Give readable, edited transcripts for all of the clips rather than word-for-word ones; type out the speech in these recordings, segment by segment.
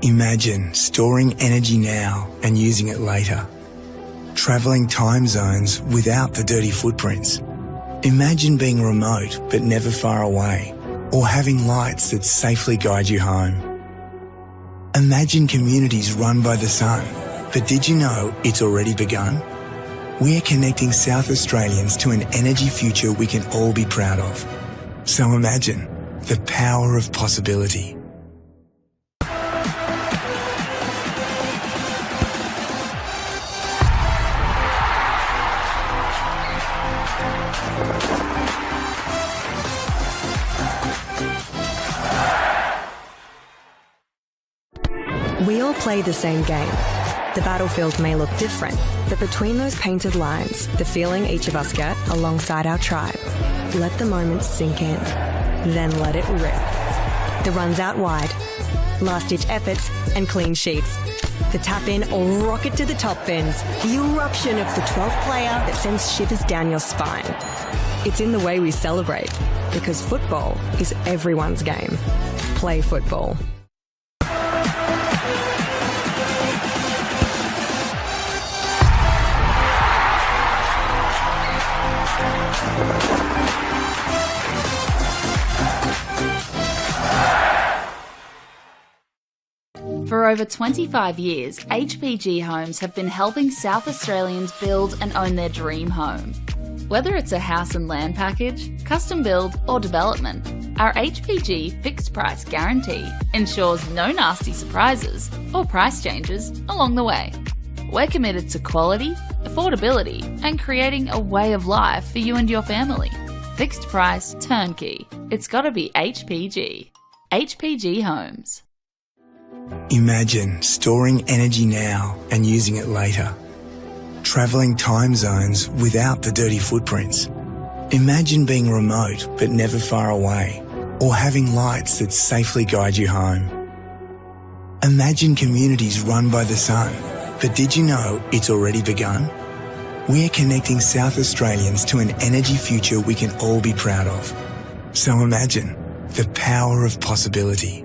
Imagine storing energy now and using it later. Travelling time zones without the dirty footprints. Imagine being remote but never far away, or having lights that safely guide you home. Imagine communities run by the sun, but did you know it's already begun? We're connecting South Australians to an energy future we can all be proud of. So imagine the power of possibility. We all play the same game. The battlefield may look different, but between those painted lines, the feeling each of us get alongside our tribe. Let the moment sink in, then let it rip. The runs out wide, last-ditch efforts and clean sheets. The tap-in or rocket to the top bins. The eruption of the 12th player that sends shivers down your spine. It's in the way we celebrate, because football is everyone's game. Play football. For over 25 years, HPG Homes have been helping South Australians build and own their dream home. Whether it's a house and land package, custom build or development, our HPG fixed price guarantee ensures no nasty surprises or price changes along the way. We're committed to quality, affordability and creating a way of life for you and your family. Fixed price, turnkey. It's gotta be HPG. HPG Homes. Imagine storing energy now and using it later. Travelling time zones without the dirty footprints. Imagine being remote but never far away, or having lights that safely guide you home. Imagine communities run by the sun, but did you know it's already begun? We're connecting South Australians to an energy future we can all be proud of. So imagine the power of possibility.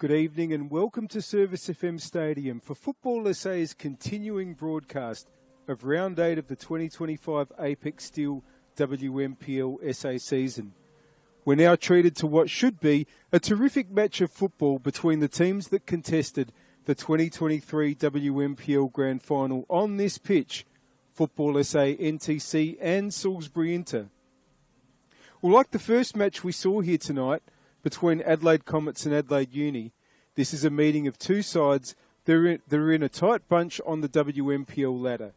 Good evening and welcome to Service FM Stadium for Football SA's continuing broadcast of Round 8 of the 2025 Apex Steel WNPLSA season. We're now treated to what should be a terrific match of football between the teams that contested the 2023 WNPL Grand Final on this pitch, Football SA NTC and Salisbury Inter. Well, like the first match we saw here tonight, between Adelaide Comets and Adelaide Uni, this is a meeting of two sides. They're in a tight bunch on the WNPL ladder.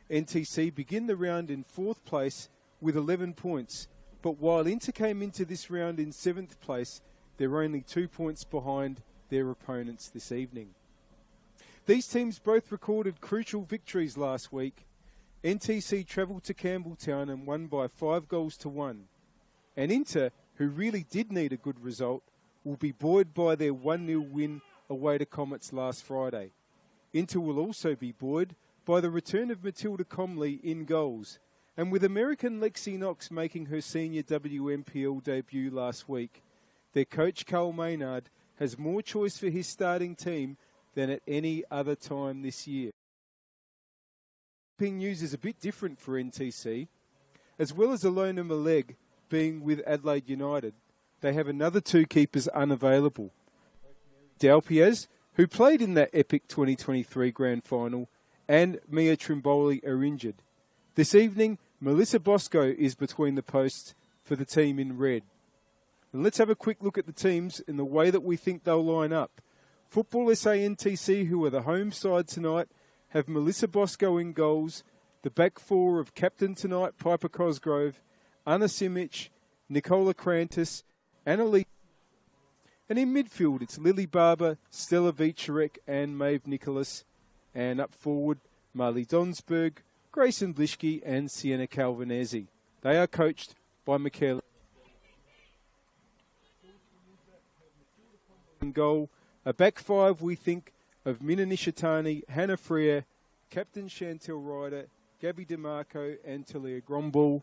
NTC begin the round in 4th place with 11 points, but while Inter came into this round in 7th place, they're only 2 points behind their opponents this evening. These teams both recorded crucial victories last week. NTC travelled to Campbelltown and won by 5-1. And Inter, who really did need a good result, will be buoyed by their 1-0 win away to Comets last Friday. Inter will also be buoyed by the return of Matilda Comley in goals, and with American Lexi Knox making her senior WNPL debut last week, their coach Carl Maynard has more choice for his starting team than at any other time this year. News is a bit different for NTC. As well as Alona Maleg being with Adelaide United, they have another 2 keepers unavailable. Dalpiaz, who played in that epic 2023 Grand Final, and Mia Trimboli are injured. This evening, Melissa Bosco is between the posts for the team in red. And let's have a quick look at the teams in the way that we think they'll line up. Football SA NTC, who are the home side tonight, have Melissa Bosco in goals, the back four of captain tonight, Piper Cosgrove, Anna Simic, Nicola Krantis, Annalie. And in midfield, it's Lily Barber, Stella Vicharek and Maeve Nicholas. And up forward, Marley Donsberg, Grayson Blishke and Sienna Calvinesi. They are coached by Michaela. In goal, a back five, we think, of Mina Nishitani, Hannah Freer, Captain Chantel Ryder, Gabby DeMarco and Talia Gromball.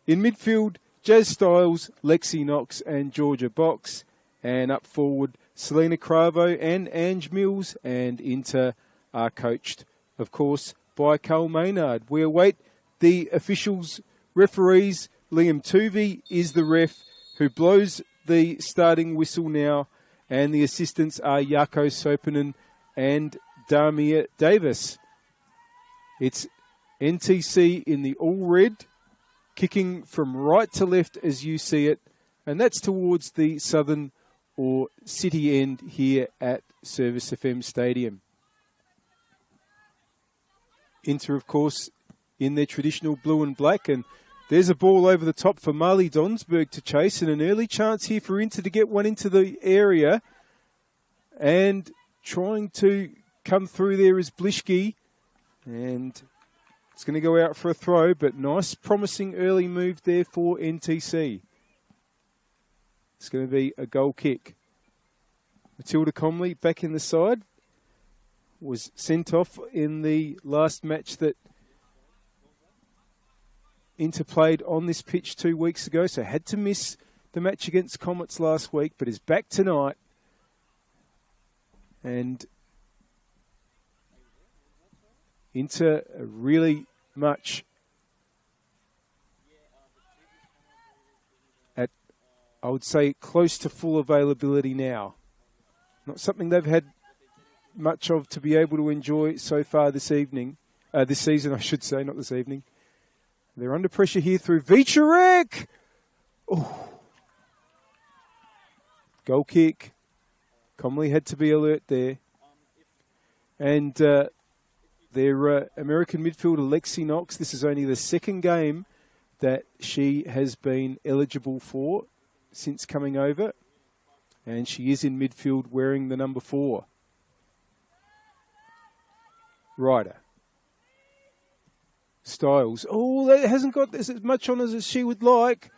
In midfield, Jazz Styles, Lexi Knox and Georgia Box. And up forward, Selena Cravo and Ange Mills. And Inter are coached, of course, by Carl Maynard. We await the officials, referees. Liam Tuvey is the ref who blows the starting whistle now. And the assistants are Jaakko Sopanen and Damia Davis. It's NTC in the all red, kicking from right to left as you see it. And that's towards the southern or city end here at Service FM Stadium. Inter, of course, in their traditional blue and black. And there's a ball over the top for Marley Donsberg to chase. And an early chance here for Inter to get one into the area. And trying to come through there is Blishke. And it's going to go out for a throw. But nice, promising early move there for NTC. It's going to be a goal kick. Matilda Comley back in the side. Was sent off in the last match that Inter played on this pitch 2 weeks ago. So had to miss the match against Comets last week, but is back tonight. And Inter really much at, I would say, close to full availability now. Not something they've had much of to be able to enjoy so far this evening. This season, I should say, not this evening. They're under pressure here through Vicharek. Oh. Goal kick. Comley had to be alert there. And their American midfielder, Lexi Knox, this is only the second game that she has been eligible for since coming over. And she is in midfield wearing the number 4. Ryder. Styles. Oh, that hasn't got as much on as she would like.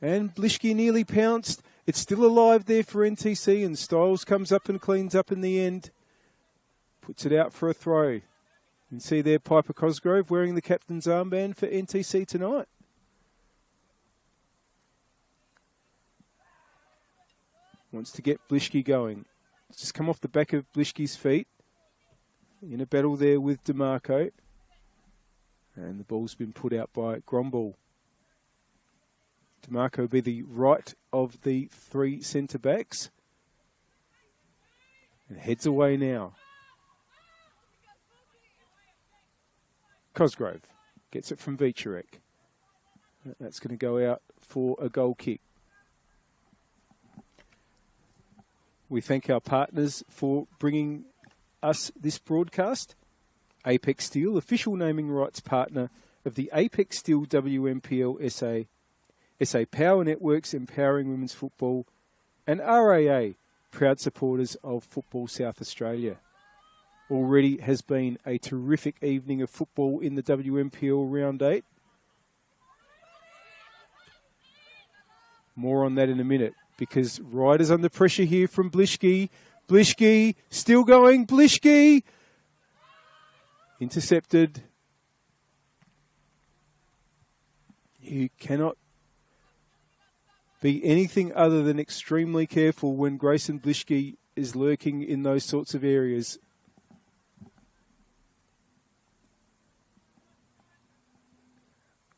And Blishke nearly pounced. It's still alive there for NTC, and Styles comes up and cleans up in the end. Puts it out for a throw. You can see there Piper Cosgrove wearing the captain's armband for NTC tonight. wants to get Blischke going. It's just come off the back of Blischke's feet. In a battle there with DeMarco. And the ball's been put out by Gromball. DeMarco will be the right of the three centre-backs. And heads away now. Cosgrove gets it from Vicherek. That's going to go out for a goal kick. We thank our partners for bringing us this broadcast. Apex Steel, official naming rights partner of the Apex Steel WMPL-SA, SA Power Networks empowering women's football, and RAA, proud supporters of Football South Australia. Already has been a terrific evening of football in the WMPL Round 8. More on that in a minute, because Riders under pressure here from Blischke. Blischke, still going, Blischke! Intercepted. You cannot be anything other than extremely careful when Grayson Blischke is lurking in those sorts of areas.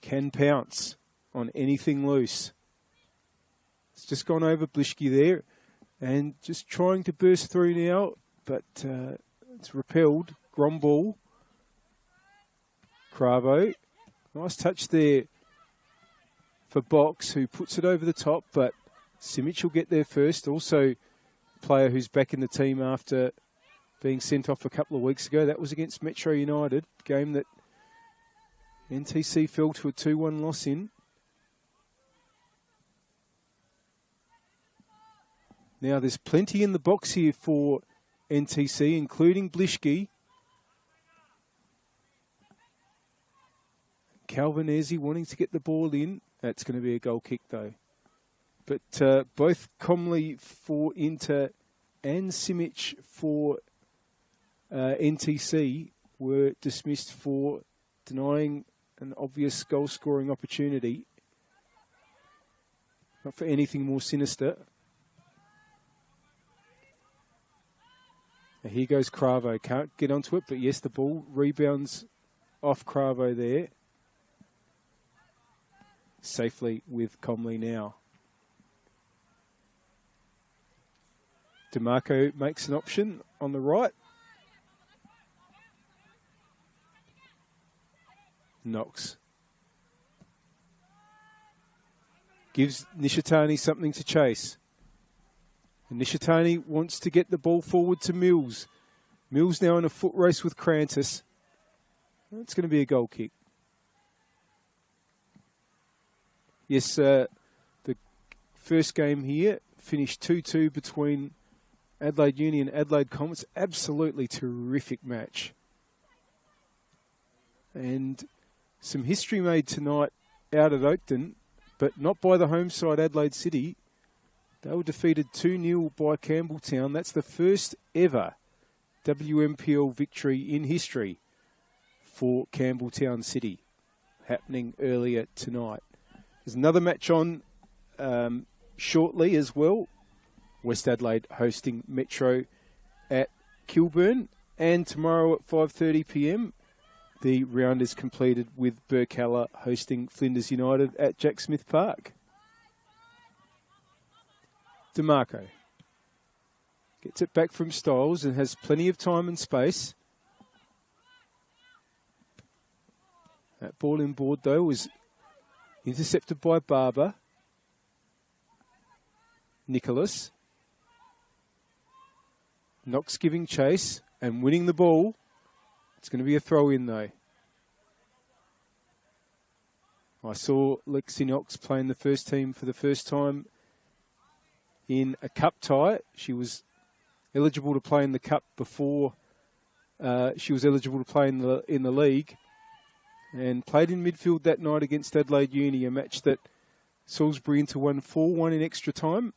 Can pounce on anything loose. It's just gone over Blischke there and just trying to burst through now, but it's repelled. Gromball. Cravo. Nice touch there for Box, who puts it over the top, but Simic will get there first. Also a player who's back in the team after being sent off a couple of weeks ago. That was against Metro United, game that NTC fell to a 2-1 loss in. Now there's plenty in the box here for NTC, including Blischke. Calvinesi wanting to get the ball in. That's going to be a goal kick though. But both Comley for Inter and Simic for NTC were dismissed for denying an obvious goal-scoring opportunity. Not for anything more sinister. Now here goes Cravo. Can't get onto it, but yes, the ball rebounds off Cravo there. Safely with Comley now. DeMarco makes an option on the right. Knox. Gives Nishitani something to chase. And Nishitani wants to get the ball forward to Mills. Mills now in a foot race with Crantis. It's going to be a goal kick. Yes, the first game here finished 2-2 between Adelaide Uni and Adelaide Comets. Absolutely terrific match. And some history made tonight out at Oakton, but not by the home side Adelaide City. They were defeated 2-0 by Campbelltown. That's the first ever WMPL victory in history for Campbelltown City, happening earlier tonight. There's another match on shortly as well. West Adelaide hosting Metro at Kilburn. And tomorrow at 5:30 p.m, the round is completed with Burkalla hosting Flinders United at Jack Smith Park. DeMarco gets it back from Styles and has plenty of time and space. That ball in board, though, was intercepted by Barber. Nicholas. Knox giving chase and winning the ball. It's going to be a throw-in, though. I saw Lexi Knox playing the first team for the first time in a cup tie. She was eligible to play in the cup before she was eligible to play in the league, and played in midfield that night against Adelaide Uni, a match that Salisbury Inter won 4-1 in extra time.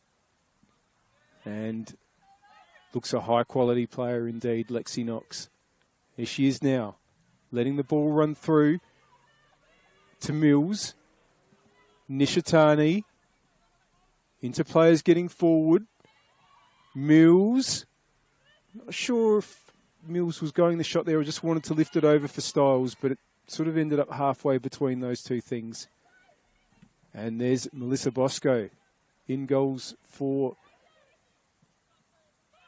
And looks a high-quality player indeed, Lexi Knox. Here she is now, letting the ball run through to Mills. Nishitani. Inter players getting forward. Mills. Not sure if Mills was going the shot there or just wanted to lift it over for Styles, but it sort of ended up halfway between those two things. And there's Melissa Bosco in goals for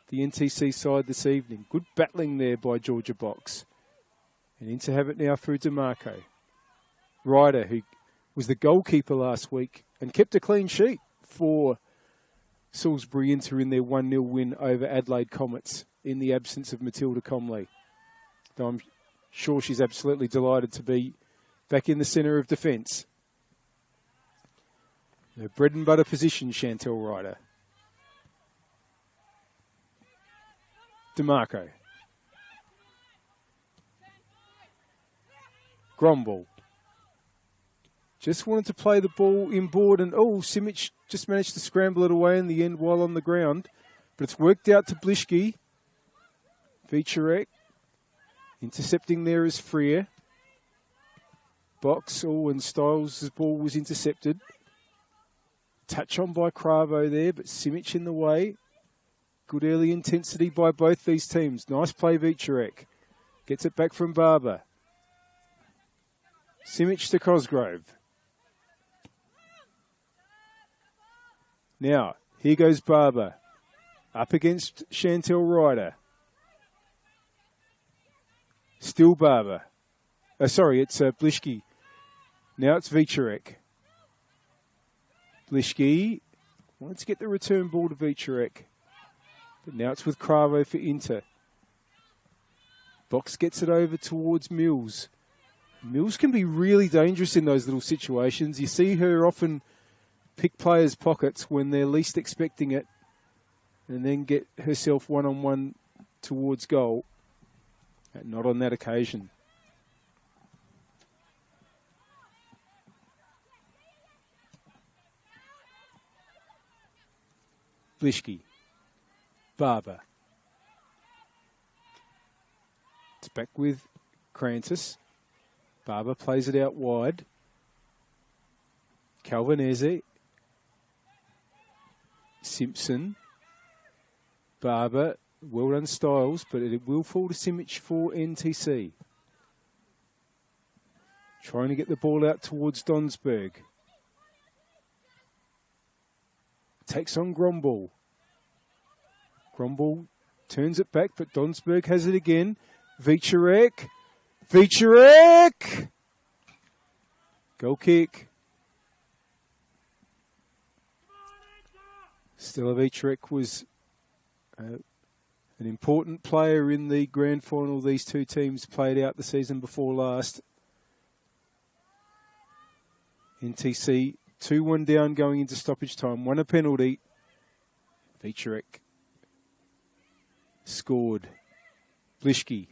the NTC side this evening. Good battling there by Georgia Box. And in to have it now through DeMarco. Ryder, who was the goalkeeper last week and kept a clean sheet for Salisbury Inter in their 1-0 win over Adelaide Comets in the absence of Matilda Comley. Though I'm sure she's absolutely delighted to be back in the centre of defence. Her bread and butter position, Chantel Ryder. DeMarco. Gromble. Just wanted to play the ball inboard and, Simic just managed to scramble it away in the end while on the ground. But it's worked out to Blischke. Vicharek. Intercepting there is Freer. Box, and Styles' ball was intercepted. Touch on by Cravo there, but Simic in the way. Good early intensity by both these teams. Nice play, Vicharek. Gets it back from Barber. Simic to Cosgrove. Now, here goes Barber. Up against Chantel Ryder. Still Barber. It's Blischke. Now it's Vicharek. Blischke wants to get the return ball to Vicharek. But now it's with Cravo for Inter. Box gets it over towards Mills. Mills can be really dangerous in those little situations. You see her often pick players' pockets when they're least expecting it and then get herself one-on-one towards goal. Not on that occasion. Blischke. Barber. It's back with Crantis. Barber plays it out wide. Calvanese. Simpson. Barber. Well done Styles, but it will fall to Simic for NTC. Trying to get the ball out towards Donsberg. Takes on Gromble. Gromble turns it back, but Donsberg has it again. Vicharek. Goal kick. Stella Vicharek was an important player in the grand final these two teams played out the season before last. NTC 2-1 down going into stoppage time. Won a penalty. Vicharek scored. Blischke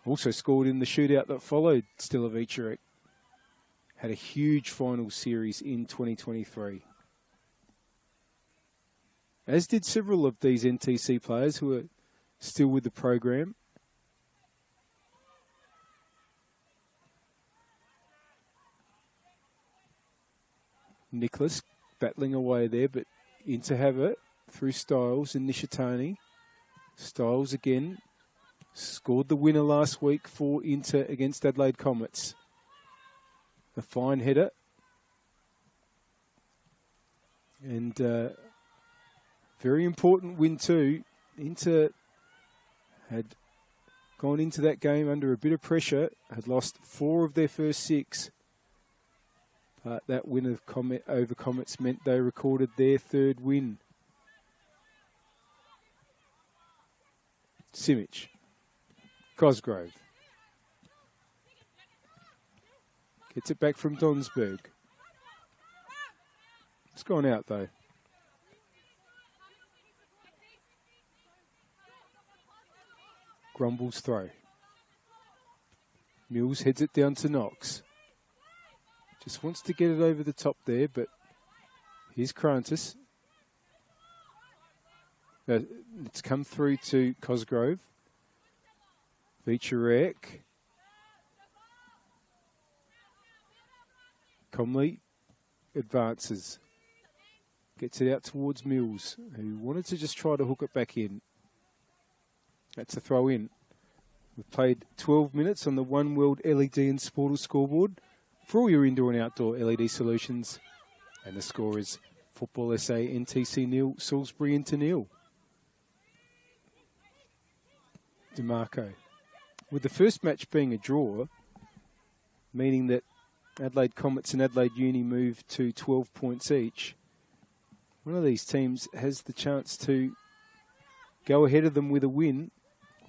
also scored in the shootout that followed. Stella Vicharek had a huge final series in 2023. As did several of these NTC players who are still with the program. Nicholas battling away there, but in to have it through Styles and Nishitani. Styles again scored the winner last week for Inter against Adelaide Comets. A fine header. And very important win too. Inter had gone into that game under a bit of pressure, had lost 4 of their first 6. But that win of over Comets meant they recorded their 3rd win. Simic. Cosgrove. Gets it back from Donsberg. It's gone out though. Grumble's throw. Mills heads it down to Knox. Just wants to get it over the top there, but here's Crantis. It's come through to Cosgrove. Vicharek. Comley advances. Gets it out towards Mills, who wanted to just try to hook it back in. That's a throw in. We've played 12 minutes on the One World LED and Sportal scoreboard for all your indoor and outdoor LED solutions. And the score is Football SA NTC nil, Salisbury into nil. DeMarco. With the first match being a draw, meaning that Adelaide Comets and Adelaide Uni move to 12 points each, one of these teams has the chance to go ahead of them with a win.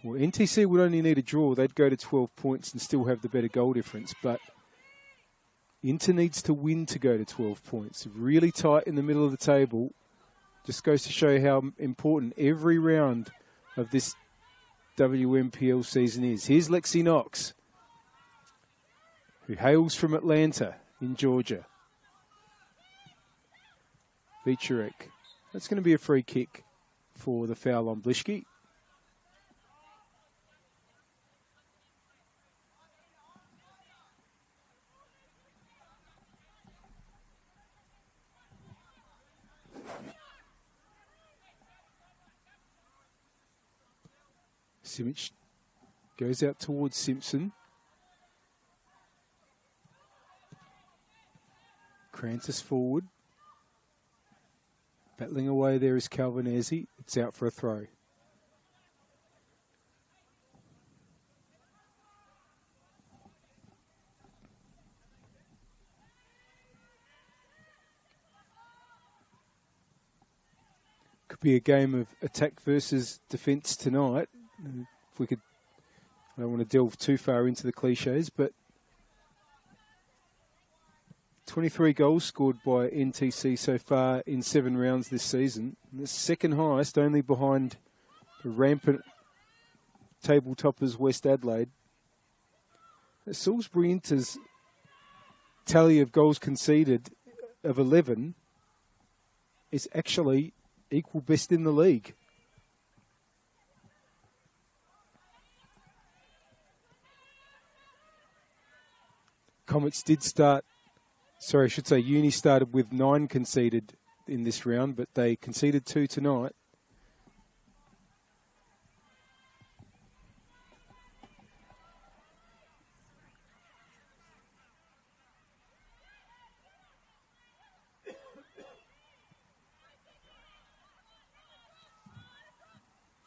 Well, NTC would only need a draw. They'd go to 12 points and still have the better goal difference. But Inter needs to win to go to 12 points. Really tight in the middle of the table. Just goes to show how important every round of this WMPL season is. Here's Lexi Knox, who hails from Atlanta in Georgia. Vicharek. That's going to be a free kick for the foul on Blishke. Simic goes out towards Simpson. Krantis forward. Battling away there is Calvinesi. It's out for a throw. Could be a game of attack versus defence tonight. If we could, I don't want to delve too far into the cliches, but 23 goals scored by NTC so far in 7 rounds this season. The second highest, only behind the rampant table toppers West Adelaide. Salisbury Inter's tally of goals conceded of 11 is actually equal best in the league. Comets did start, sorry, I should say Uni started with 9 conceded in this round, but they conceded 2 tonight.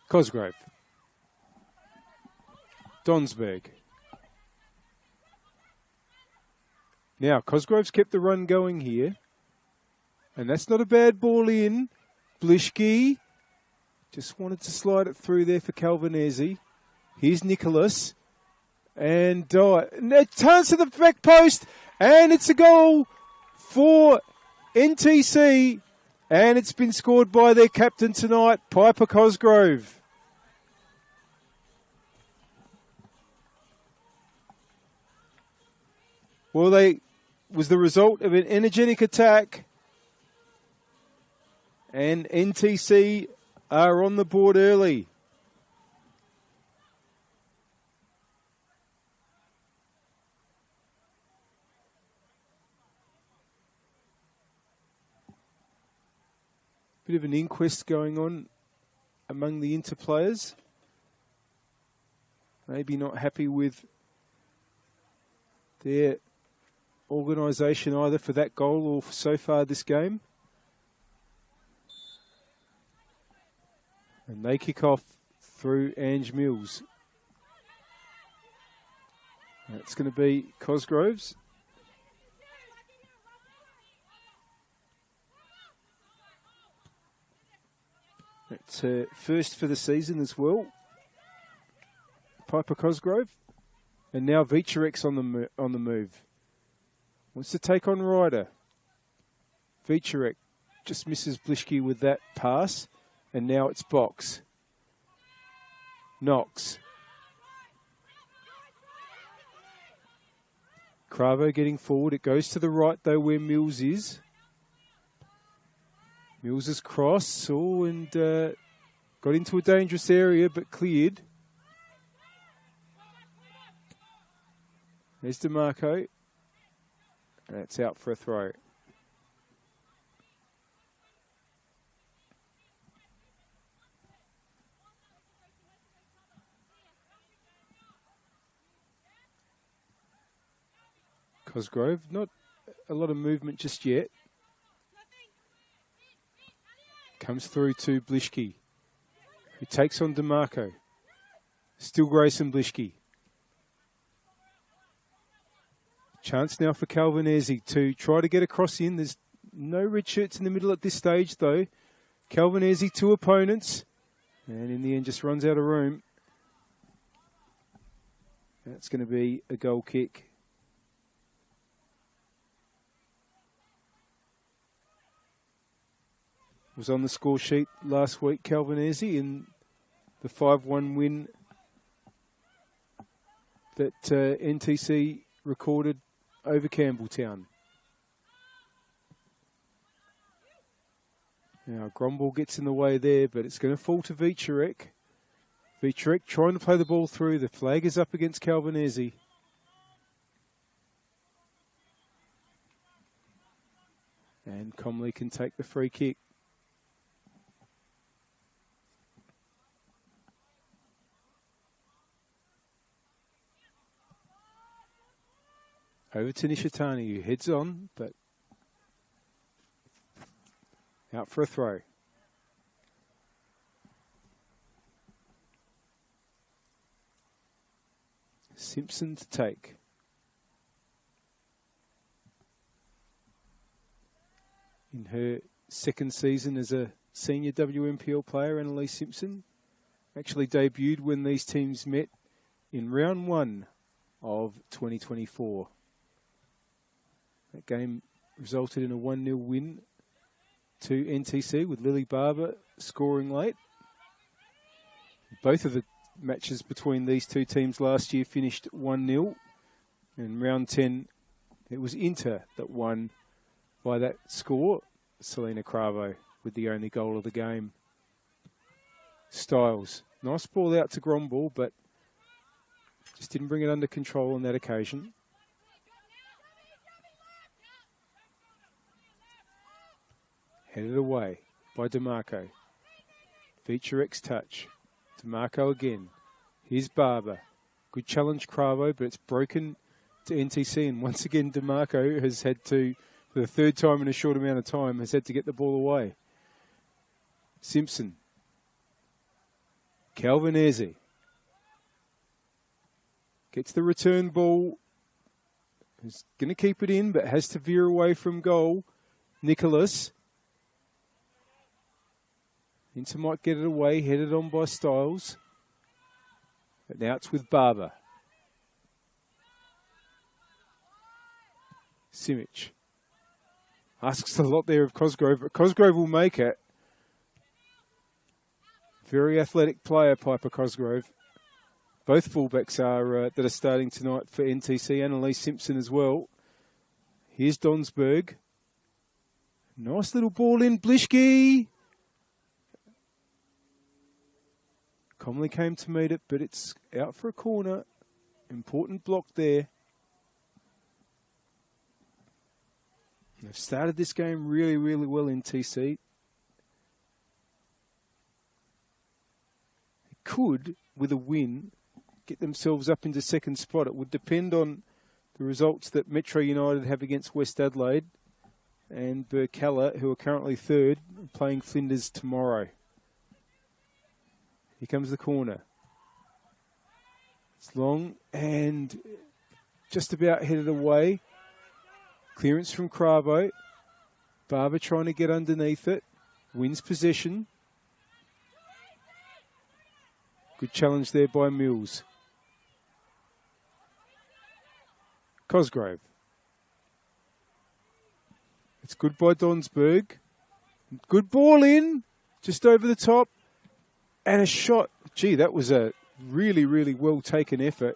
Cosgrove. Donsberg. Now, Cosgrove's kept the run going here. And that's not a bad ball in. Blishke just wanted to slide it through there for Calvinesi. Here's Nicholas. And it turns to the back post. And it's a goal for NTC. And it's been scored by their captain tonight, Piper Cosgrove. Well, they was the result of an energetic attack. And NTC are on the board early. Bit of an inquest going on among the Inter players. Maybe not happy with their organisation either for that goal or so far this game. And they kick off through Ange Mills. That's going to be Cosgrove's. It's first for the season as well. Piper Cosgrove. And now Vicharek's on the move. Wants to take on Ryder. Vicharek just misses Blishke with that pass. And now it's Box. Knox. Cravo getting forward. It goes to the right though where Mills is. Mills' cross, and got into a dangerous area, but cleared. There's DeMarco. And it's out for a throw. Cosgrove, not a lot of movement just yet. Comes through to Blishke, who takes on DeMarco. Still Grayson Blishke. Chance now for Calvinesi to try to get across in. There's no red shirts in the middle at this stage, though. Calvinesi, 2 opponents. And in the end, just runs out of room. That's going to be a goal kick. Was on the score sheet last week, Calvinesi, in the 5-1 win that NTC recorded over Campbelltown. Now, Gromball gets in the way there, but it's going to fall to Vicharek. Vicharek trying to play the ball through. The flag is up against Calvinesi. And Comley can take the free kick. Over to Nishitani, who heads on, but out for a throw. Simpson to take. In her second season as a senior WMPL player, Annalise Simpson actually debuted when these teams met in round 1 of 2024. That game resulted in a 1-0 win to NTC, with Lily Barber scoring late. Both of the matches between these two teams last year finished 1-0. In round 10, it was Inter that won by that score. Selena Cravo with the only goal of the game. Styles. Nice ball out to Gromball, but just didn't bring it under control on that occasion. Headed away by DeMarco. Vicharek's touch. DeMarco again. Here's Barber. Good challenge, Cravo, but it's broken to NTC. And once again, DeMarco has had to, for the 3rd time in a short amount of time, has had to get the ball away. Simpson. Calvinesi. Gets the return ball. He's going to keep it in, but has to veer away from goal. Nicholas. Inter might get it away, headed on by Styles. But now it's with Barber. Simic. Asks a lot there of Cosgrove, but Cosgrove will make it. Very athletic player, Piper Cosgrove. Both fullbacks are that are starting tonight for NTC. Annalise Simpson as well. Here's Donsberg. Nice little ball in. Blishke. Comley came to meet it, but it's out for a corner. Important block there. They've started this game really, really well in TC. They could, with a win, get themselves up into second spot. It would depend on the results that Metro United have against West Adelaide and Burkalla, who are currently 3rd, playing Flinders tomorrow. Here comes the corner. It's long and just about headed away. Clearance from Cravo. Barber trying to get underneath it. Wins possession. Good challenge there by Mills. Cosgrove. It's good by Donsberg. Good ball in. Just over the top. And a shot. Gee, that was a really, really well taken effort.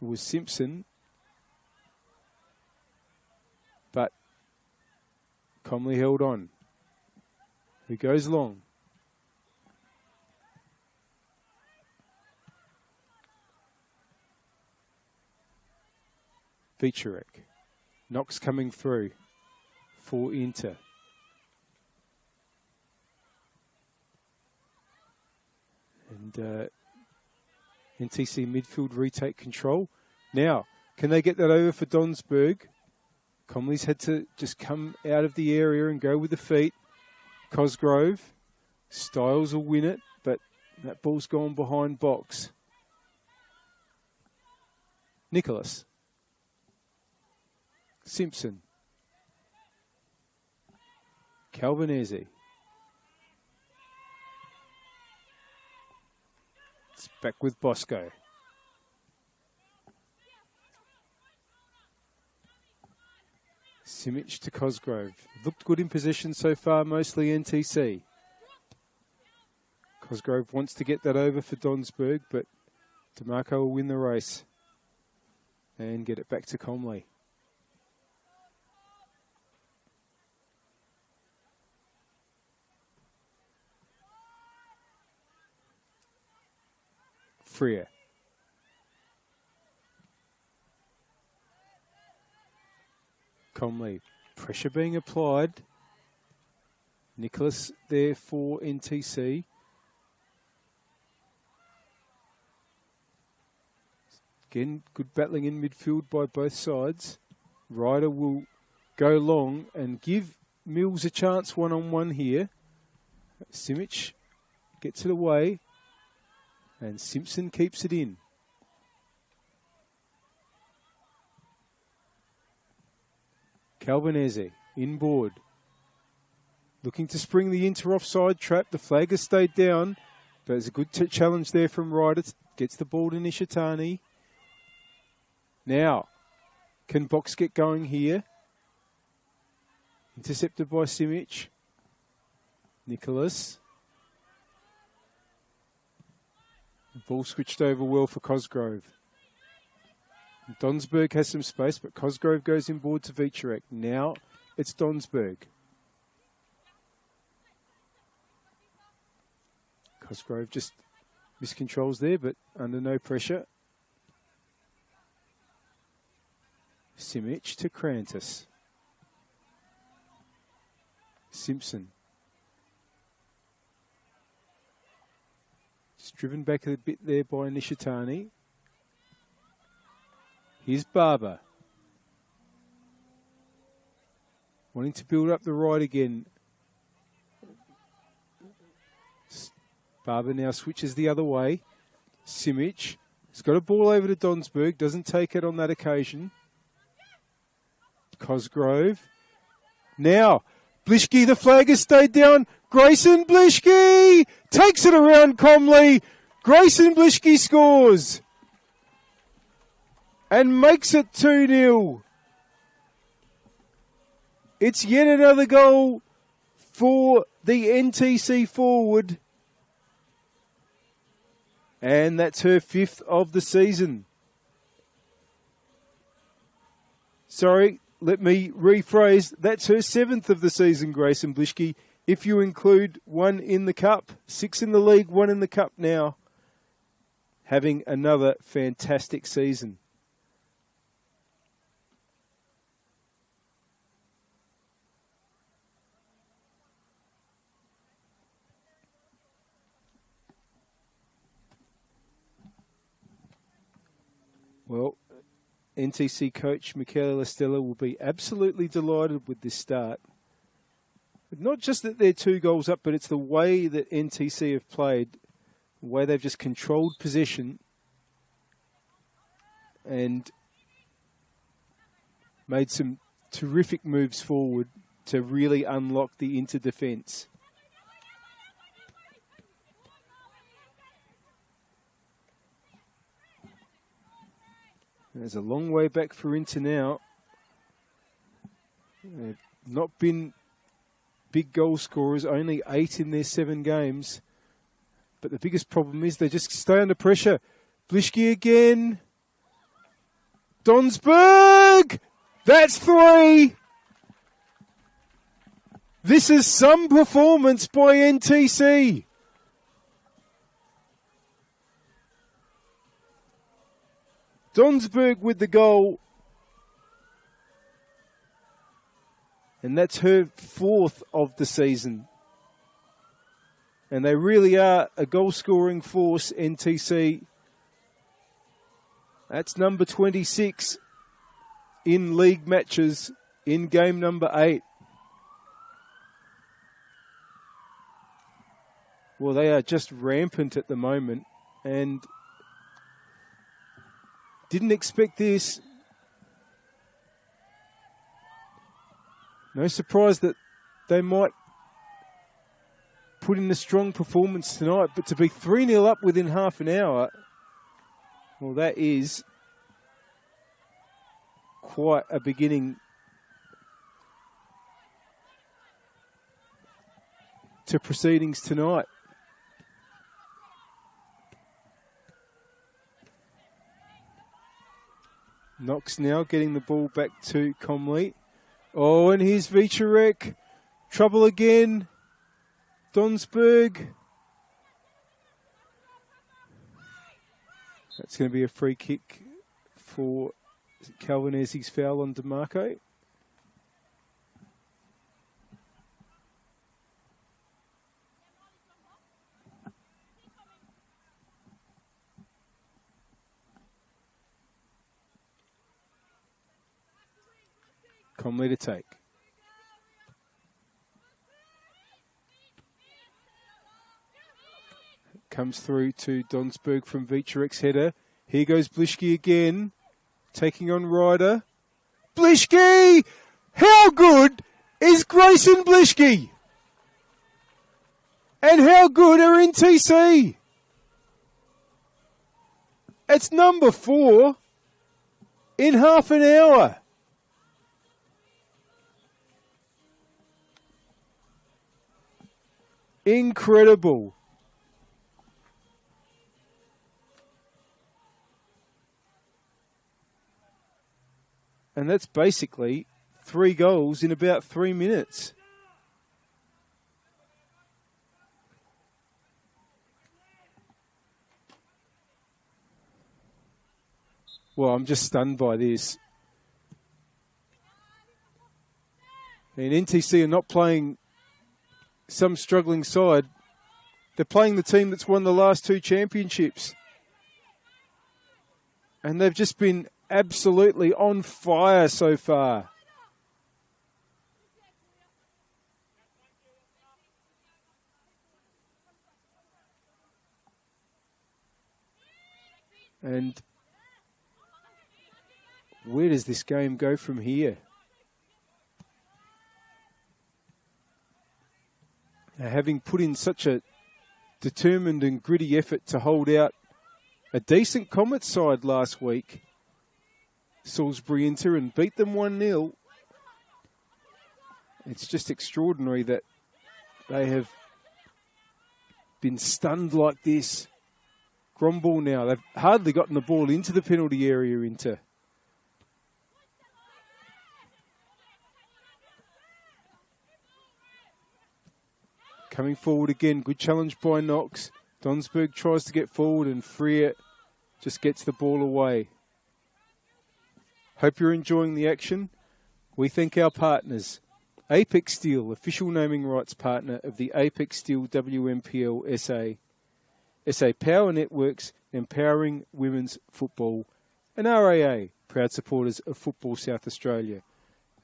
It was Simpson. But Comley held on. He goes long. Vicharek. Knox coming through for Inter. And NTC midfield retake control. Now, can they get that over for Donsberg? Comley's had to just come out of the area and go with the feet. Cosgrove. Styles will win it, but that ball's gone behind box. Nicholas. Simpson. Calvinese. It's back with Bosco. Simic to Cosgrove. Looked good in possession so far, mostly NTC. Cosgrove wants to get that over for Donsberg, but DeMarco will win the race and get it back to Comley. Freer. Comley. Pressure being applied. Nicholas there for NTC. Again, good battling in midfield by both sides. Ryder will go long and give Mills a chance one-on-one here. Simic gets it away. And Simpson keeps it in. Calvinese inboard. Looking to spring the inter-offside trap. The flag has stayed down. But there's a good challenge there from Ryder. Gets the ball to Nishitani. Now, can Box get going here? Intercepted by Simic. Nicholas. The ball switched over well for Cosgrove. Donsberg has some space, but Cosgrove goes inboard to Vicherek. Now it's Donsberg. Cosgrove just miscontrols there, but under no pressure. Simic to Krantis. Simpson. Just driven back a bit there by Nishitani. Here's Barber. Wanting to build up the right again. Barber now switches the other way. Simic has got a ball over to Donsberg. Doesn't take it on that occasion. Cosgrove. Now, Blischke, the flag has stayed down. Grayson Blischke takes it around Comley. Grayson Blischke scores and makes it 2-0. It's yet another goal for the NTC forward. And that's her 5th of the season. Sorry, let me rephrase. That's her 7th of the season, Grayson Blischke. If you include 1 in the cup, 6 in the league, 1 in the cup now. Having another fantastic season. Well, NTC coach Michele Estella will be absolutely delighted with this start. But not just that they're 2 goals up, but it's the way that NTC have played, the way they've just controlled possession and made some terrific moves forward to really unlock the inter-defence. There's a long way back for Inter now. They've not been big goal scorers, only 8 in their 7 games. But the biggest problem is they just stay under pressure. Blischke again. Donsberg! That's 3! This is some performance by NTC. Donsberg with the goal. And that's her 4th of the season. And they really are a goal-scoring force, NTC. That's number 26 in league matches in game number 8. Well, they are just rampant at the moment and didn't expect this. No surprise that they might put in a strong performance tonight, but to be 3-0 up within half an hour, well, that is quite a beginning to proceedings tonight. Knox now getting the ball back to Comley. Oh, and here's Vicharek. Trouble again. Donsberg. That's going to be a free kick for Calvinesi's foul on DeMarco. Comley to take. Comes through to Donsberg from Vicharek's header. Here goes Blischke again, taking on Ryder. Blischke! How good is Grayson Blischke? And how good are NTC? It's number 4 in half an hour. Incredible. And that's basically 3 goals in about 3 minutes. Well, I'm just stunned by this. And NTC are not playing some struggling side. They're playing the team that's won the last 2 championships. And they've just been absolutely on fire so far. And where does this game go from here? Now, having put in such a determined and gritty effort to hold out a decent Comet side last week, Salisbury Inter, and beat them 1-0. It's just extraordinary that they have been stunned like this. Gromball now. They've hardly gotten the ball into the penalty area, Inter. Coming forward again. Good challenge by Knox. Donsberg tries to get forward and Freer just gets the ball away. Hope you're enjoying the action. We thank our partners. Apex Steel, official naming rights partner of the Apex Steel WMPLSA. SA Power Networks, empowering women's football. And RAA, proud supporters of Football South Australia.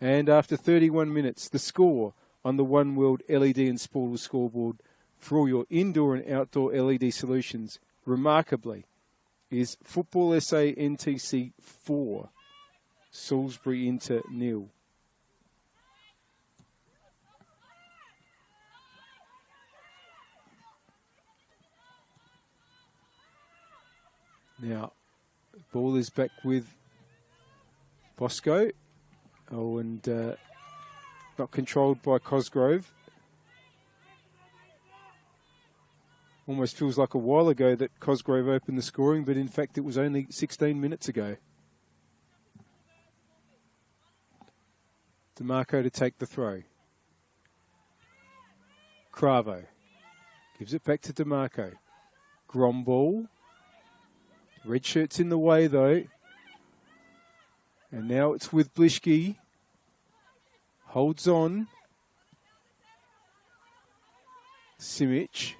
And after 31 minutes, the score on the One World LED and Sportal scoreboard for all your indoor and outdoor LED solutions, remarkably, is Football SA NTC 4, Salisbury Inter 0. Now, ball is back with Bosco. Oh, and not controlled by Cosgrove. Almost feels like a while ago that Cosgrove opened the scoring, but in fact it was only 16 minutes ago. DeMarco to take the throw. Cravo gives it back to DeMarco. Gromball. Red shirt's in the way though. And now it's with Blischke. Holds on. Simic.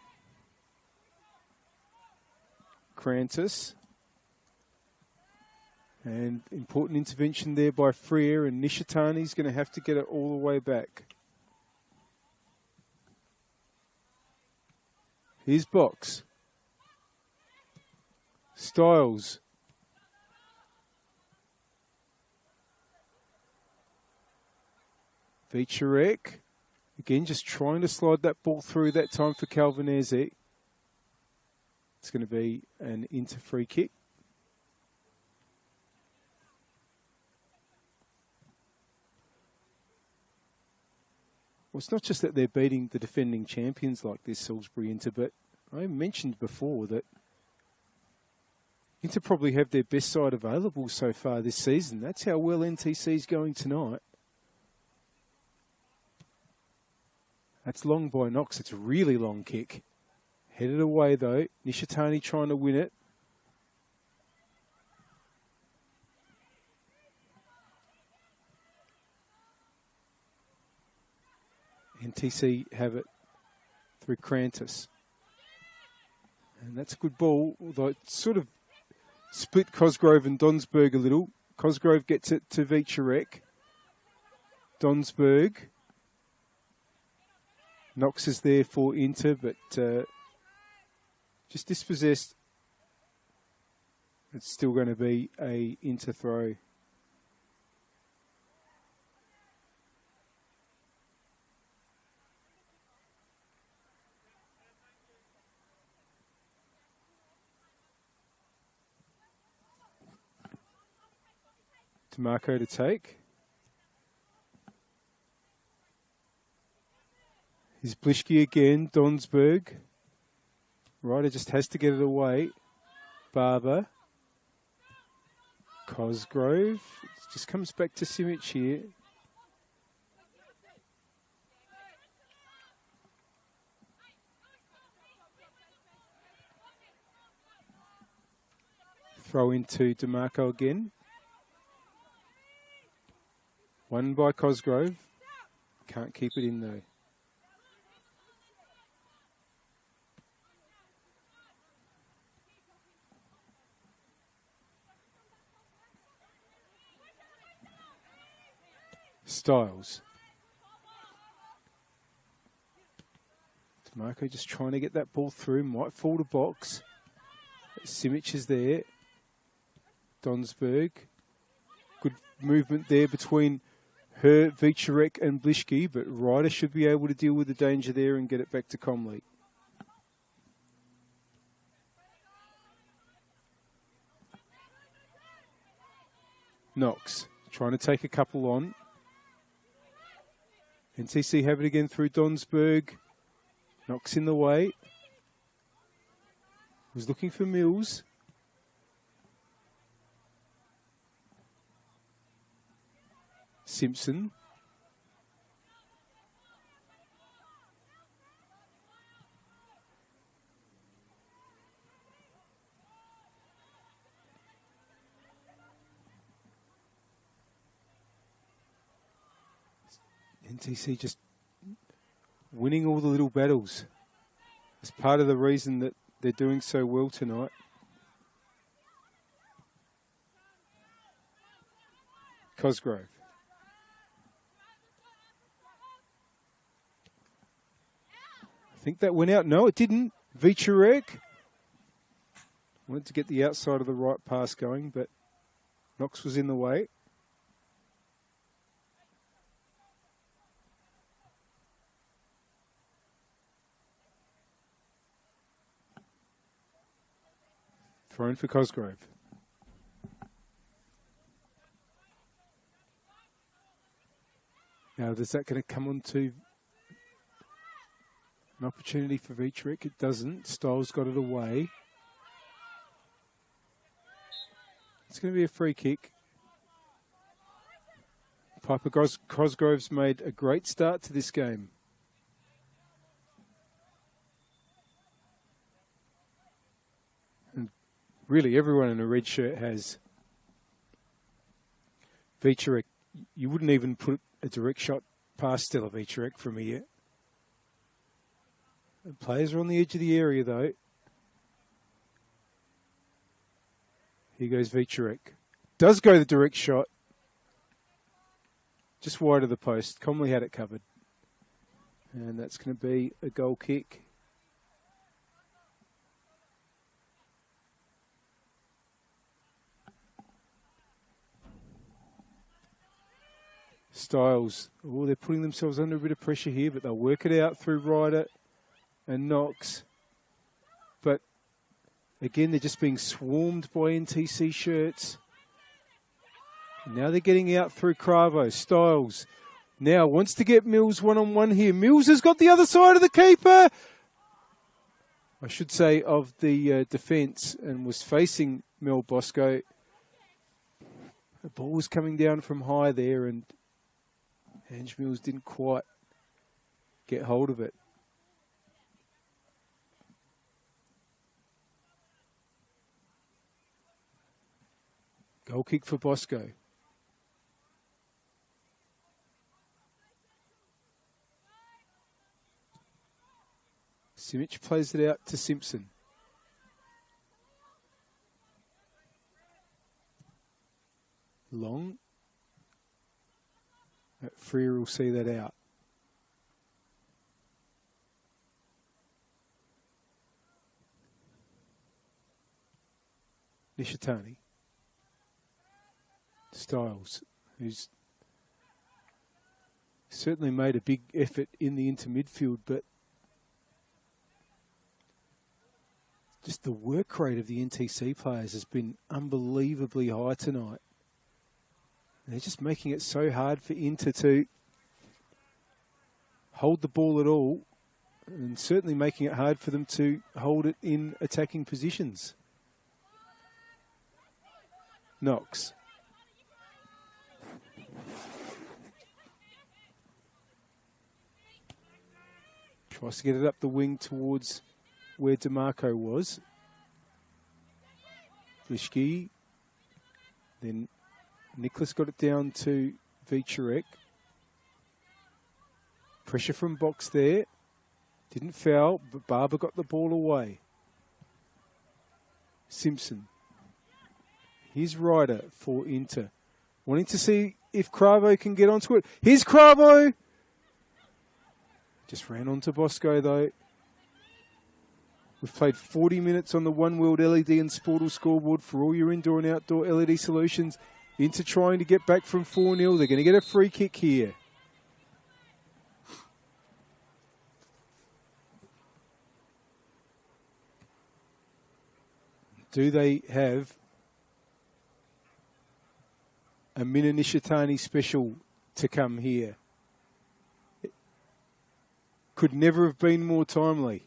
Krantis. And important intervention there by Freer, and Nishitani's going to have to get it all the way back. Here's Box. Styles. Vicharek. Again, just trying to slide that ball through that time for Calvinese. It's going to be an Inter free kick. Well, it's not just that they're beating the defending champions like this, Salisbury Inter, but I mentioned before that Inter probably have their best side available so far this season. That's how well NTC's going tonight. That's long by Knox. It's a really long kick. Headed away though. Nishitani trying to win it. NTC have it through Krantis. And that's a good ball, although it sort of split Cosgrove and Donsberg a little. Cosgrove gets it to Vicharek. Donsberg. Knox is there for Inter, but just dispossessed. It's still going to be a Inter throw. DeMarco to take. Here's Blischke again, Donsberg. Ryder just has to get it away. Barber. Cosgrove. It just comes back to Simic here. Throw into DeMarco again. One by Cosgrove. Can't keep it in though. Styles. DeMarco just trying to get that ball through. Might fall to box. Simic is there. Donsberg. Good movement there between her, Vicharek and Blischke, but Ryder should be able to deal with the danger there and get it back to Comley. Knox trying to take a couple on. NTC have it again through Donsberg. Knox in the way. Was looking for Mills. Simpson. NTC just winning all the little battles. It's part of the reason that they're doing so well tonight. Cosgrove. I think that went out. No, it didn't. Vicharek. Wanted to get the outside of the right pass going, but Knox was in the way. Thrown for Cosgrove. Now, is that going to come on to an opportunity for Vicharek? It doesn't. Styles got it away. It's going to be a free kick. Piper Cosgrove's made a great start to this game. And really, everyone in a red shirt has. Vicharek, you wouldn't even put a direct shot past Stella Vicharek from here. The players are on the edge of the area, though. Here goes Vicharek. Does go the direct shot. Just wide of the post. Comley had it covered. And that's going to be a goal kick. Styles. Oh, they're putting themselves under a bit of pressure here, but they'll work it out through Ryder and Knox. But again, they're just being swarmed by NTC shirts. And now they're getting out through Cravo. Styles now wants to get Mills one-on-one here. Mills has got the other side of the keeper. I should say of the defence, and was facing Mel Bosco. The ball was coming down from high there, and Ange Mills didn't quite get hold of it. Goal kick for Bosco. Simic plays it out to Simpson. Long. Freer will see that out. Nishitani. Styles, who's certainly made a big effort in the inter-midfield, but just the work rate of the NTC players has been unbelievably high tonight. They're just making it so hard for Inter to hold the ball at all, and certainly making it hard for them to hold it in attacking positions. Knox. Tries to get it up the wing towards where DeMarco was. Flishki. Then Nicholas got it down to Vicharek. Pressure from box there. Didn't foul, but Barber got the ball away. Simpson. Here's Ryder for Inter. Wanting to see if Cravo can get onto it. Here's Cravo! Just ran onto Bosco though. We've played 40 minutes on the One World LED and Sportal scoreboard for all your indoor and outdoor LED solutions. Inter trying to get back from 4-0. They're going to get a free kick here. Do they have a Mina Nishitani special to come here? It could never have been more timely.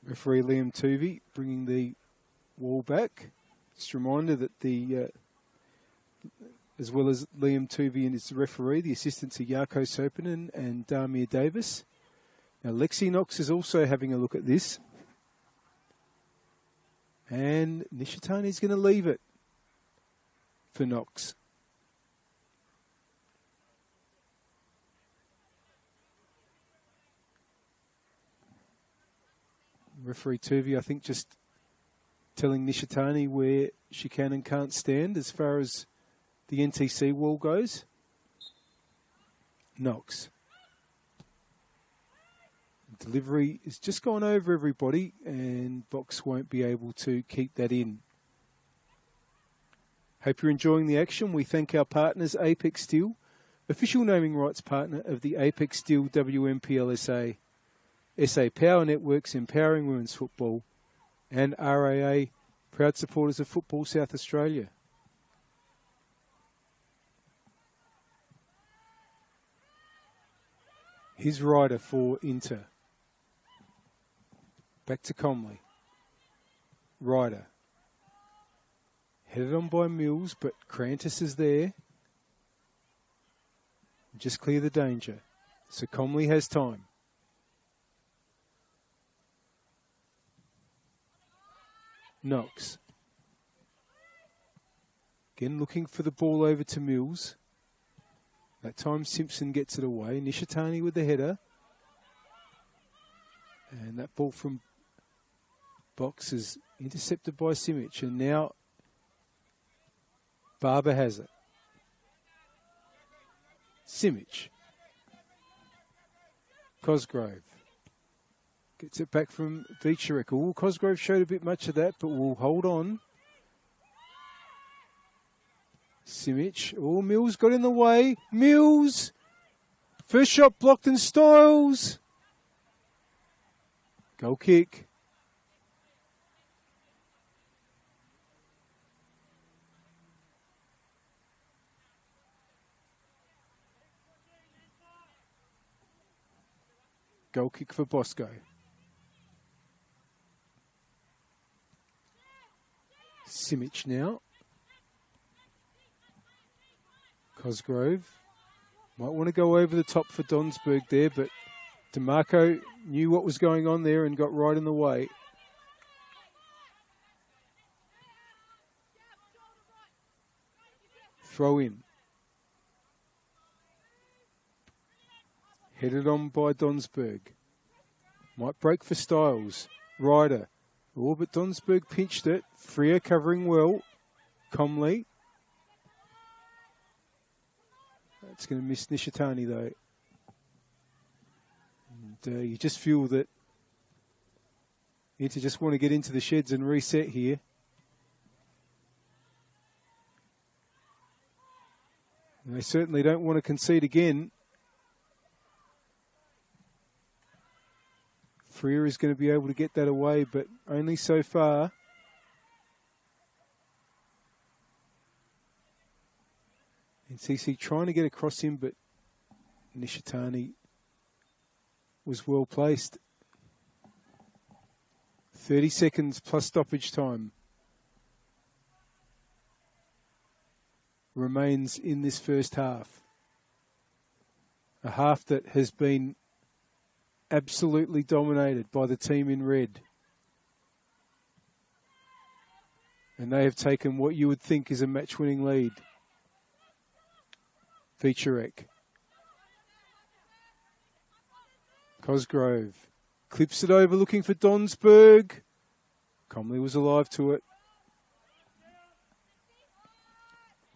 Referee Liam Tuvey bringing the wall back. Just a reminder that the, as well as Liam Tuvey and his referee, the assistants are Jarko Sopinen and Damir Davis. Now Lexi Knox is also having a look at this. And Nishitani's going to leave it for Knox. Referee Tuvey, I think, just telling Nishitani where she can and can't stand as far as the NTC wall goes. Knox. Delivery has just gone over everybody, and Box won't be able to keep that in. Hope you're enjoying the action. We thank our partners, Apex Steel, official naming rights partner of the Apex Steel WNPLSA, SA Power Networks empowering women's football, and RAA, proud supporters of Football South Australia. Here's Ryder for Inter. Back to Comley. Ryder. Headed on by Mills, but Crantis is there. Just clear the danger. So Comley has time. Knox. Again looking for the ball over to Mills. That time Simpson gets it away. Nishitani with the header. And that ball from Box is intercepted by Simic. And now Barber has it. Simic. Cosgrove. Gets it back from Vicharek. Oh, Cosgrove showed a bit much of that, but we'll hold on. Simic. Oh, Mills got in the way. Mills. First shot blocked and Styles. Goal kick. Goal kick for Bosco. Simic now. Cosgrove. Might want to go over the top for Donsberg there, but DeMarco knew what was going on there and got right in the way. Throw in. Headed on by Donsberg. Might break for Styles. Ryder. Oh, but Donsberg pinched it. Freer covering well. Comley. That's going to miss Nishitani though. And you just feel that you need to just want to get into the sheds and reset here. And they certainly don't want to concede again. Freer is going to be able to get that away, but only so far. And CC trying to get across him, but Nishitani was well placed. 30 seconds plus stoppage time remains in this first half. A half that has been absolutely dominated by the team in red. And they have taken what you would think is a match-winning lead. Vicharek. Cosgrove. Clips it over looking for Donsberg. Comley was alive to it.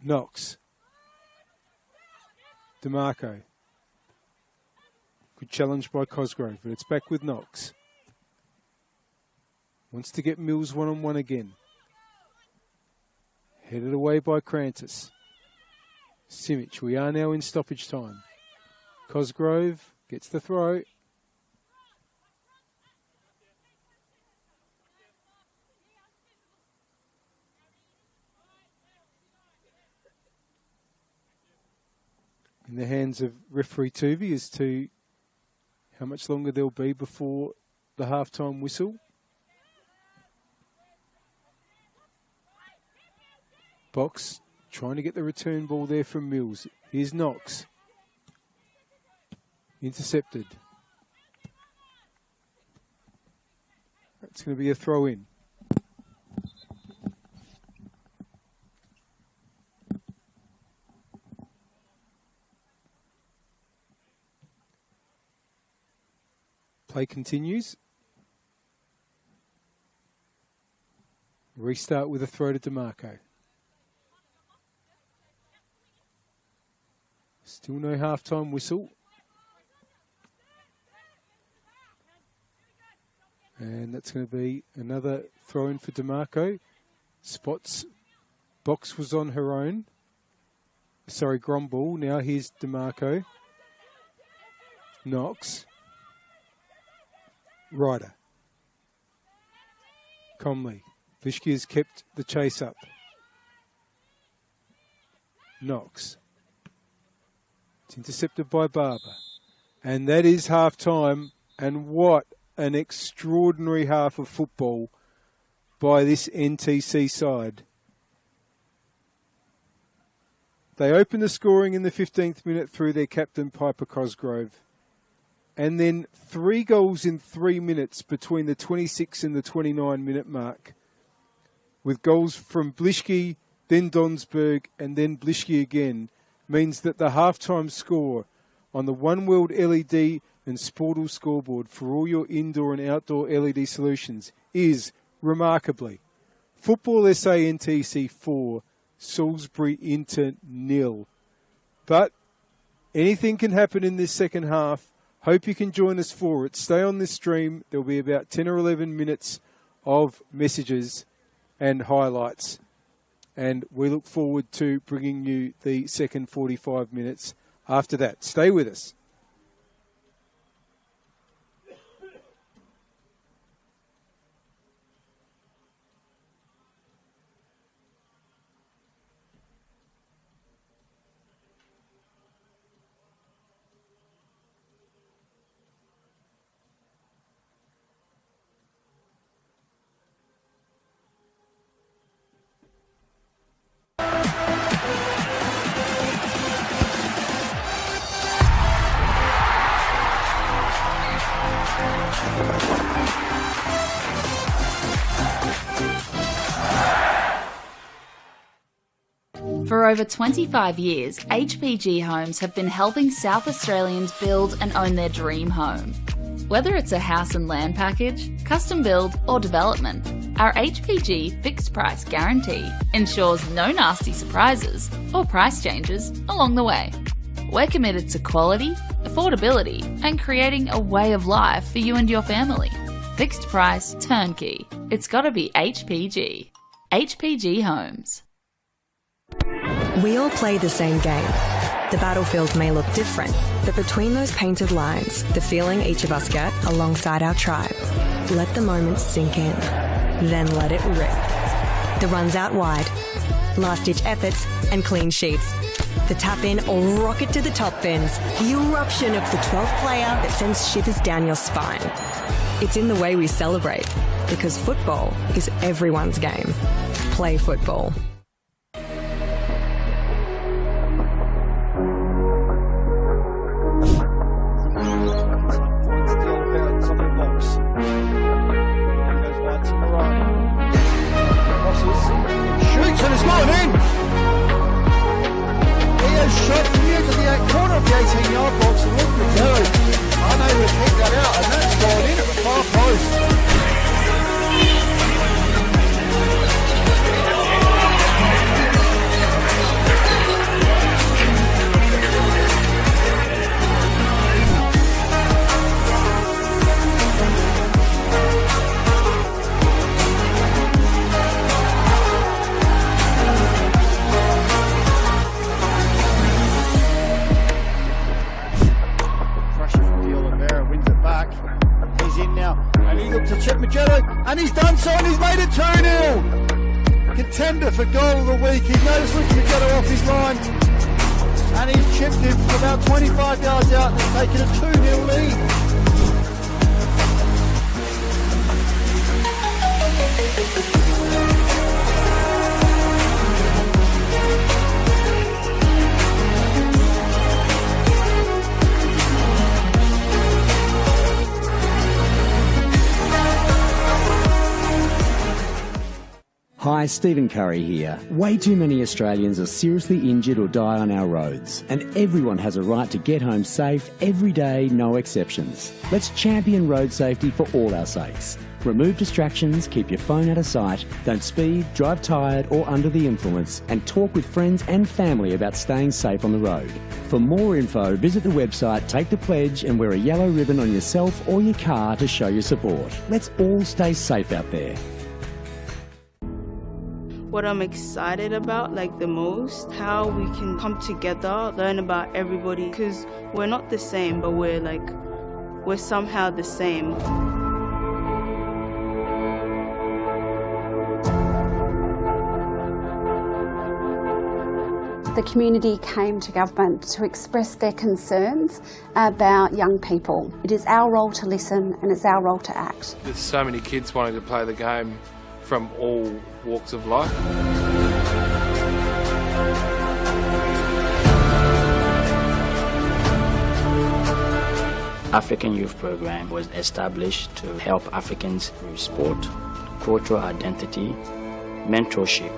Knox. DeMarco. Good challenge by Cosgrove, but it's back with Knox. Wants to get Mills one-on-one again. Headed away by Crantis. Simic, we are now in stoppage time. Cosgrove gets the throw. In the hands of referee Tuvey as to how much longer there'll be before the halftime whistle. Box trying to get the return ball there from Mills. Here's Knox. Intercepted. That's going to be a throw in. Play continues. Restart with a throw to DeMarco. Still no halftime whistle. And that's going to be another throw in for DeMarco. Spots. Box was on her own. Sorry, Gromball. Now here's DeMarco. Knox. Ryder. Comley. Vishki has kept the chase up. Knox. It's intercepted by Barber. And that is half time. And what an extraordinary half of football by this NTC side. They opened the scoring in the 15th minute through their captain Piper Cosgrove. And then 3 goals in 3 minutes between the 26 and the 29 minute mark. With goals from Blischke, then Donsberg, and then Blischke again, means that the halftime score on the One World LED and Sportal scoreboard for all your indoor and outdoor LED solutions is, remarkably, Football SA NTC 4, Salisbury Inter 0. But anything can happen in this second half. Hope you can join us for it. Stay on this stream. There'll be about 10 or 11 minutes of messages and highlights. And we look forward to bringing you the second 45 minutes after that. Stay with us. For over 25 years, HPG Homes have been helping South Australians build and own their dream home. Whether it's a house and land package, custom build or development, our HPG fixed price guarantee ensures no nasty surprises or price changes along the way. We're committed to quality, affordability and creating a way of life for you and your family. Fixed price, turnkey. It's gotta be HPG. HPG Homes. We all play the same game. The battlefield may look different, but between those painted lines, the feeling each of us get alongside our tribe. Let the moment sink in, then let it rip. The runs out wide, last-ditch efforts and clean sheets. The tap-in or rocket to the top bins. The eruption of the 12th player that sends shivers down your spine. It's in the way we celebrate, because football is everyone's game. Play football. Shot from near to the corner of the 18-yard box and look at Terry. Unable to pick that out, and that's gone in at the far post. And he's done so, and he's made it 2-0. Contender for goal of the week. He knows Ricky Magello off his line. And he's chipped him from about 25 yards out and taken a 2-0 lead. Hi, Stephen Curry here. Way too many Australians are seriously injured or die on our roads, and everyone has a right to get home safe every day, no exceptions. Let's champion road safety for all our sakes. Remove distractions, keep your phone out of sight, don't speed, drive tired or under the influence, and talk with friends and family about staying safe on the road. For more info, visit the website, take the pledge and wear a yellow ribbon on yourself or your car to show your support. Let's all stay safe out there. What I'm excited about, the most, how we can come together, learn about everybody, because we're not the same, but we're somehow the same. The community came to government to express their concerns about young people. It is our role to listen and it's our role to act. There's so many kids wanting to play the game from all walks of life. African Youth Program was established to help Africans through sport, cultural identity, mentorship,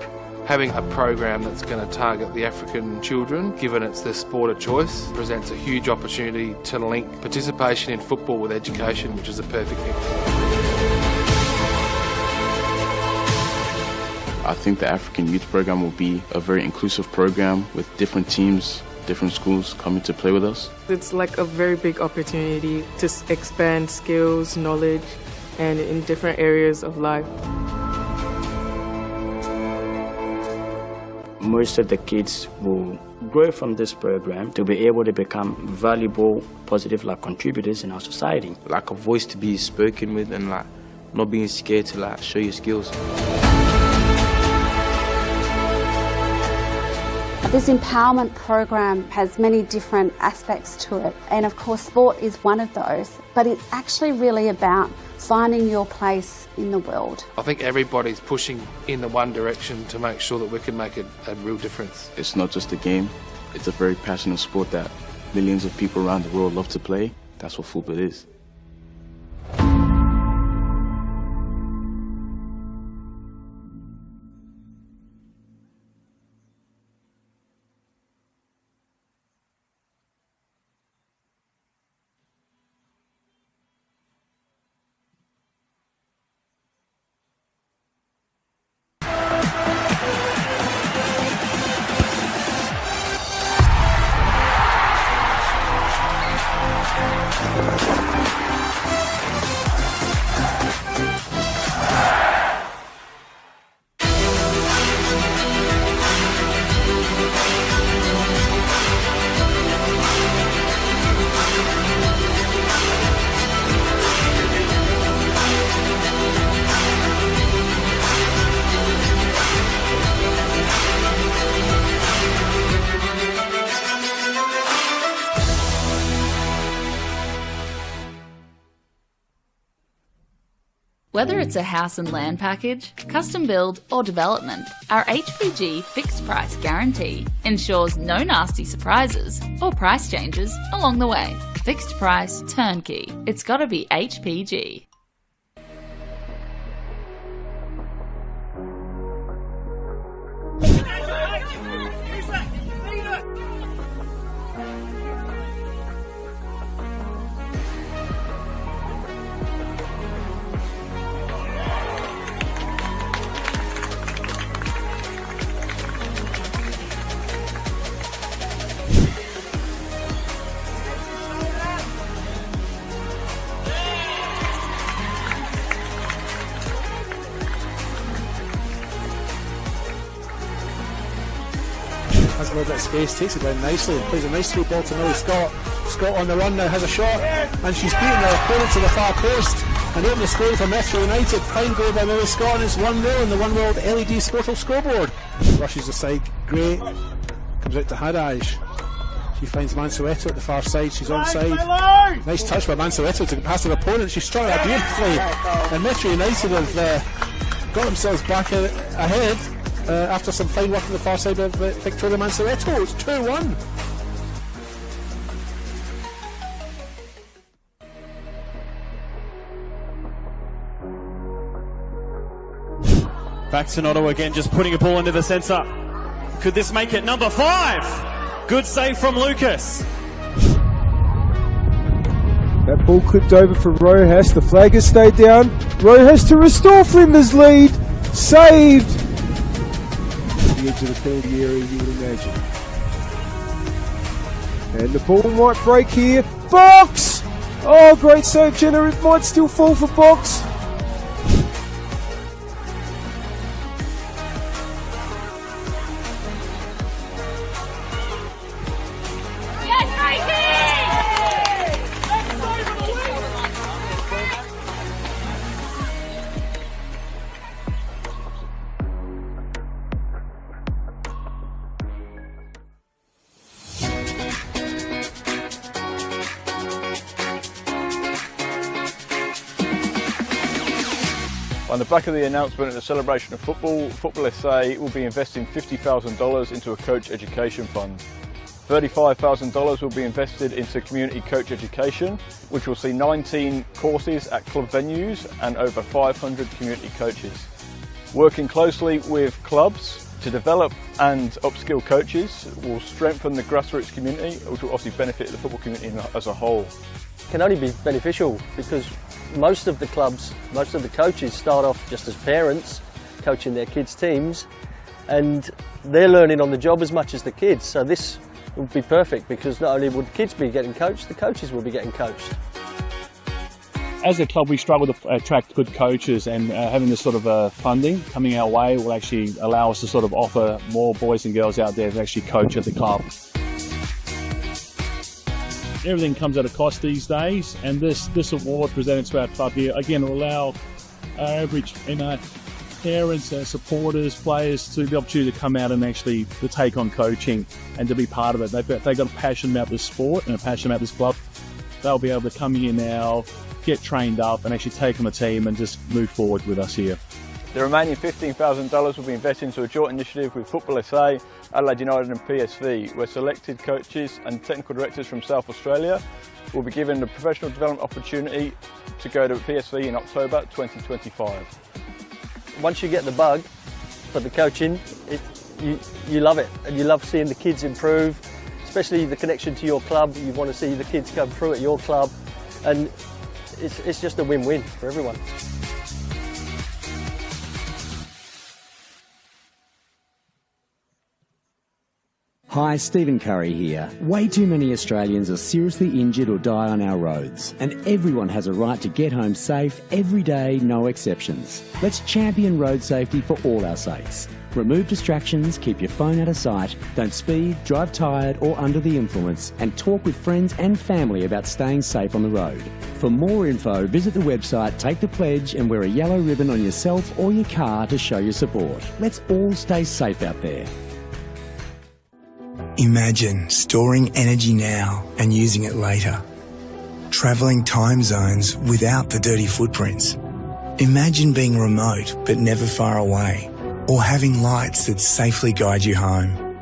Having a program that's going to target the African children, given it's their sport of choice, presents a huge opportunity to link participation in football with education, which is a perfect mix. I think the African Youth Program will be a very inclusive program with different teams, different schools coming to play with us. It's like a very big opportunity to expand skills, knowledge, and in different areas of life. Most of the kids will grow from this program to be able to become valuable, positive contributors in our society. Like a voice to be spoken with and not being scared to show your skills. This empowerment program has many different aspects to it, and of course sport is one of those, but it's actually really about finding your place in the world. I think everybody's pushing in the one direction to make sure that we can make a real difference. It's not just a game, it's a very passionate sport that millions of people around the world love to play. That's what football is. Whether it's a house and land package, custom build or development, our HPG fixed price guarantee ensures no nasty surprises or price changes along the way. Fixed price turnkey. It's gotta be HPG. Has a little bit of space, takes it down nicely, plays a nice sweet ball to Millie Scott. Scott on the run now, has a shot, and she's beaten her opponent to the far post and opened the scoring for Metro United. Fine goal by Millie Scott, and it's 1-0 on the One World LED Sportal scoreboard. Rushes aside, great, comes out to Hadaj. She finds Mansueto at the far side, she's onside. Nice touch by Mansueto to pass her opponent, she struck that beautifully. And Metro United have got themselves back ahead. After some fine work on the far side of Victoria Mansueto. It's 2-1. Back to Noto again, just putting a ball into the centre. Could this make it number 5? Good save from Lucas. That ball clipped over for Rojas. The flag has stayed down. Rojas to restore Flinders' lead. Saved. The edge of the penalty area, you would imagine. And the ball might break here. Box! Oh, great save, Jenner. It might still fall for Box. On the back of the announcement at the celebration of football, Football SA will be investing $50,000 into a coach education fund. $35,000 will be invested into community coach education, which will see 19 courses at club venues and over 500 community coaches. Working closely with clubs, To develop and upskill coaches will strengthen the grassroots community, which will obviously benefit the football community as a whole. It can only be beneficial because most of the clubs, most of the coaches start off just as parents coaching their kids' teams, and they're learning on the job as much as the kids. So this would be perfect because not only would the kids be getting coached, the coaches will be getting coached. As a club, we struggle to attract good coaches, and having this sort of funding coming our way will actually allow us to sort of offer more boys and girls out there to actually coach at the club. Everything comes at a cost these days, and this award presented to our club here, again, will allow our average parents, supporters, players to the opportunity to come out and actually to take on coaching and to be part of it. They've got a passion about this sport and a passion about this club. They'll be able to come here now, get trained up and actually take on the team and just move forward with us here. The remaining $15,000 will be invested into a joint initiative with Football SA, Adelaide United and PSV, where selected coaches and technical directors from South Australia will be given the professional development opportunity to go to PSV in October 2025. Once you get the bug for the coaching, you love it, and you love seeing the kids improve, especially the connection to your club. You want to see the kids come through at your club, and it's just a win-win for everyone. Hi, Stephen Curry here. Way too many Australians are seriously injured or die on our roads, and everyone has a right to get home safe every day, no exceptions. Let's champion road safety for all our sakes. Remove distractions, keep your phone out of sight, don't speed, drive tired or under the influence, and talk with friends and family about staying safe on the road. For more info, visit the website, take the pledge and wear a yellow ribbon on yourself or your car to show your support. Let's all stay safe out there. Imagine storing energy now and using it later. Travelling time zones without the dirty footprints. Imagine being remote but never far away, or having lights that safely guide you home.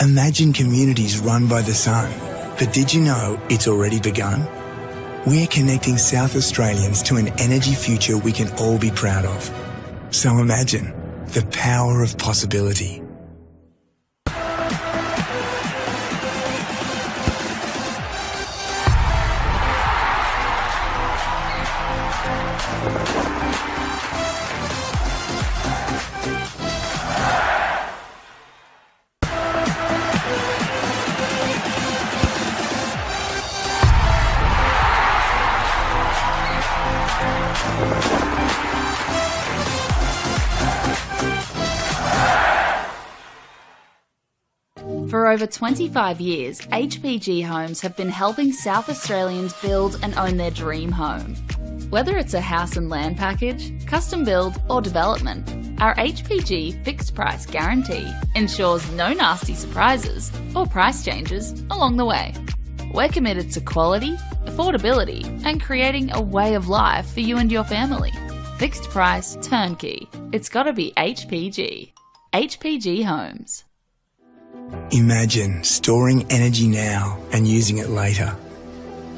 Imagine communities run by the sun, but did you know it's already begun? We're connecting South Australians to an energy future we can all be proud of. So imagine the power of possibility. For over 25 years, HPG Homes have been helping South Australians build and own their dream home. Whether it's a house and land package, custom build or development, our HPG fixed price guarantee ensures no nasty surprises or price changes along the way. We're committed to quality, affordability and creating a way of life for you and your family. Fixed price turnkey. It's gotta be HPG. HPG Homes. Imagine storing energy now and using it later.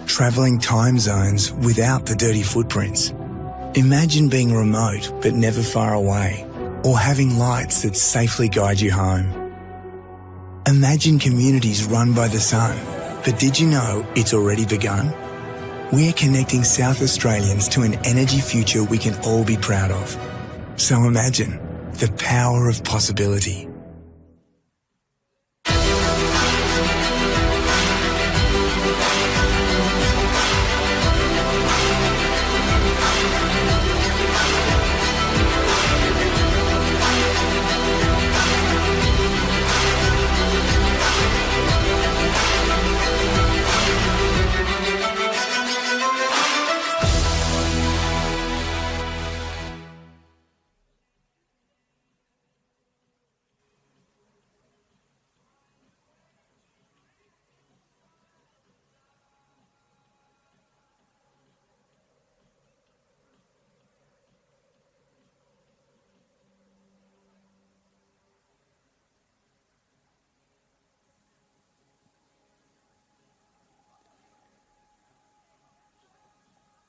Travelling time zones without the dirty footprints. Imagine being remote but never far away, or having lights that safely guide you home. Imagine communities run by the sun, but did you know it's already begun? We're connecting South Australians to an energy future we can all be proud of. So imagine the power of possibility.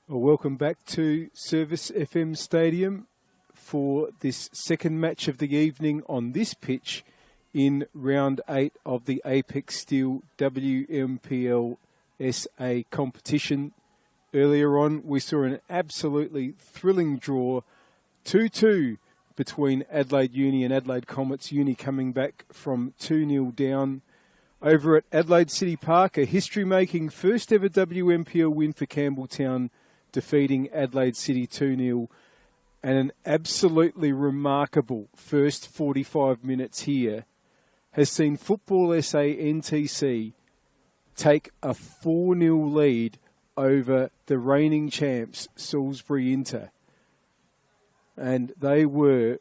Well, welcome back to Service FM Stadium for this second match of the evening on this pitch in round 8 of the Apex Steel WMPLSA competition. Earlier on, we saw an absolutely thrilling draw, 2-2 between Adelaide Uni and Adelaide Comets. Uni coming back from 2-0 down. Over at Adelaide City Park, a history-making first ever WMPL win for Campbelltown, defeating Adelaide City 2-0. And an absolutely remarkable first 45 minutes here has seen Football SA NTC take a 4-0 lead over the reigning champs, Salisbury Inter. And they were,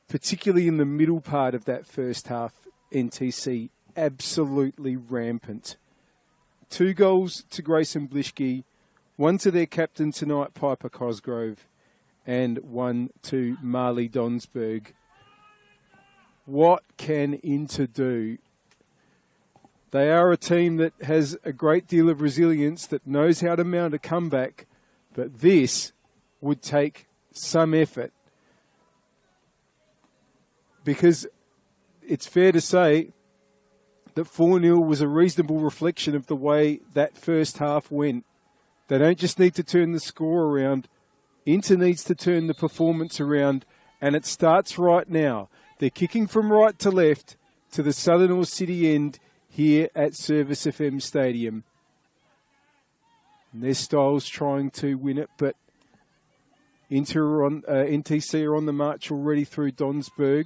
particularly in the middle part of that first half, NTC absolutely rampant. 2 goals to Grayson Blishke, 1 to their captain tonight, Piper Cosgrove, and 1 to Marley Donsberg. What can Inter do? They are a team that has a great deal of resilience, that knows how to mount a comeback, but this would take some effort. Because it's fair to say that 4-0 was a reasonable reflection of the way that first half went. They don't just need to turn the score around. Inter needs to turn the performance around, and it starts right now. They're kicking from right to left to the southern or city end here at Service FM Stadium. And their style's trying to win it, but NTC are on the march already through Donsberg.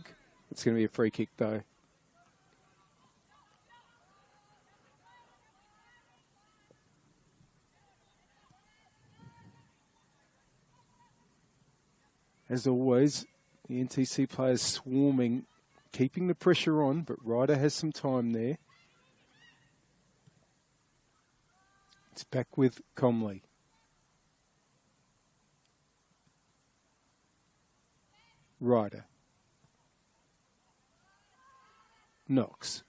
It's going to be a free kick, though. As always, the NTC players swarming, keeping the pressure on, but Ryder has some time there. It's back with Comley. Ryder. Knox.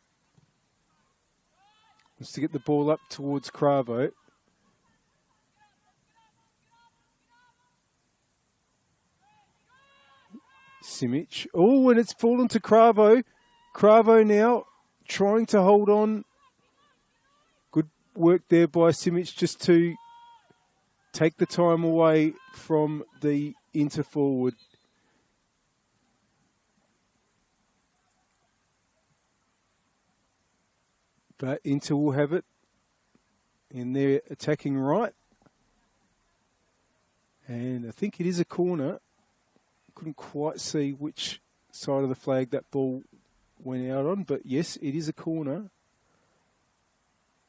Wants to get the ball up towards Cravo. Simic. Oh, and it's fallen to Cravo. Cravo now trying to hold on. Good work there by Simic just to take the time away from the Inter forward. But Inter will have it in their attacking right. And I think it is a corner. Couldn't quite see which side of the flag that ball went out on, but yes, it is a corner.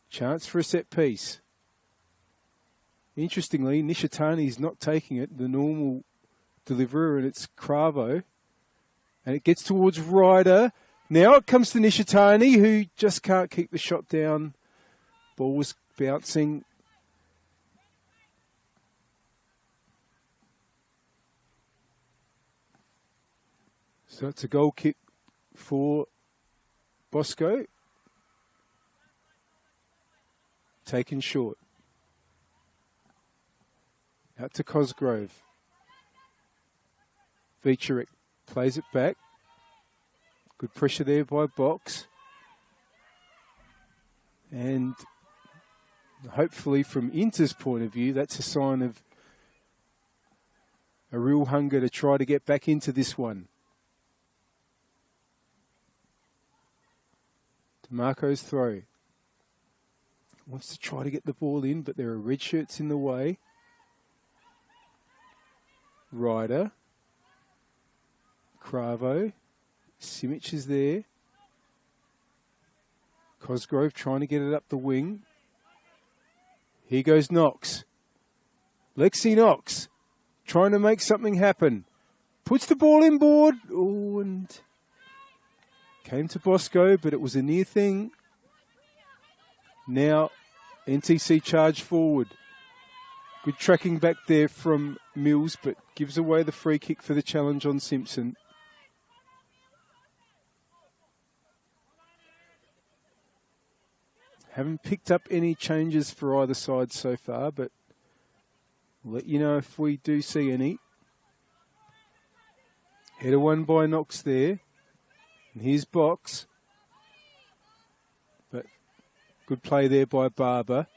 Chance for a set piece. Interestingly, Nishitani's not taking it, the normal deliverer, and it's Cravo. And it gets towards Ryder. Now it comes to Nishitani, who just can't keep the shot down. Ball was bouncing. So it's a goal kick for Bosco. Taken short. Out to Cosgrove. Vicherick plays it back. Good pressure there by Box. And hopefully from Inter's point of view, that's a sign of a real hunger to try to get back into this one. DeMarco's throw. Wants to try to get the ball in, but there are red shirts in the way. Ryder. Cravo. Simic is there. Cosgrove trying to get it up the wing. Here goes Knox. Lexi Knox trying to make something happen. Puts the ball inboard. Oh, and came to Bosco, but it was a near thing. Now NTC charge forward. Good tracking back there from Mills, but gives away the free kick for the challenge on Simpson. Haven't picked up any changes for either side so far, but we'll let you know if we do see any. Header won by Knox there. And here's Box. But good play there by Barber.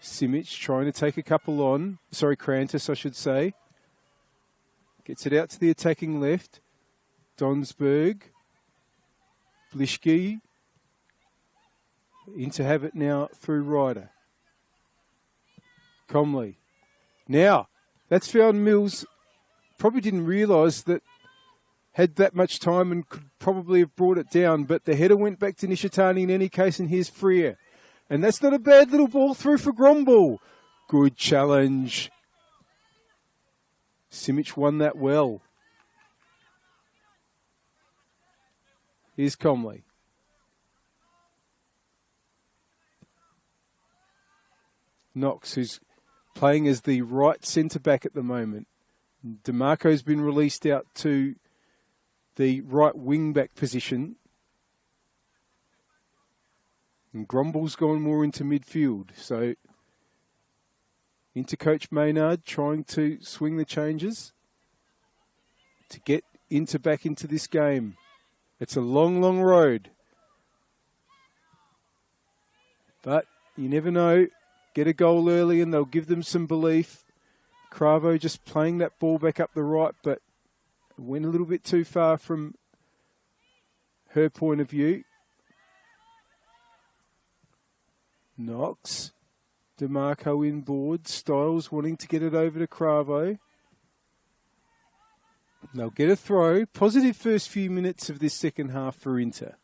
Simic trying to take a couple on. Sorry, Krantis, I should say. Gets it out to the attacking left. Donsberg. Blishke. In to have it now through Ryder. Comley. Now, that's found Mills. Probably didn't realise that had that much time and could probably have brought it down, but the header went back to Nishitani in any case, and here's Freer. And that's not a bad little ball through for Gromball. Good challenge. Simic won that well. Here's Comley. Knox, who's playing as the right centre-back at the moment. DeMarco's been released out to the right wing-back position. And Gromball's gone more into midfield. So, into Coach Maynard trying to swing the changes to get back into this game. It's a long, long road. But you never know. Get a goal early and they'll give them some belief. Cravo just playing that ball back up the right, but went a little bit too far from her point of view. Knox. DeMarco inboard. Styles wanting to get it over to Cravo. They'll get a throw. Positive first few minutes of this second half for Inter.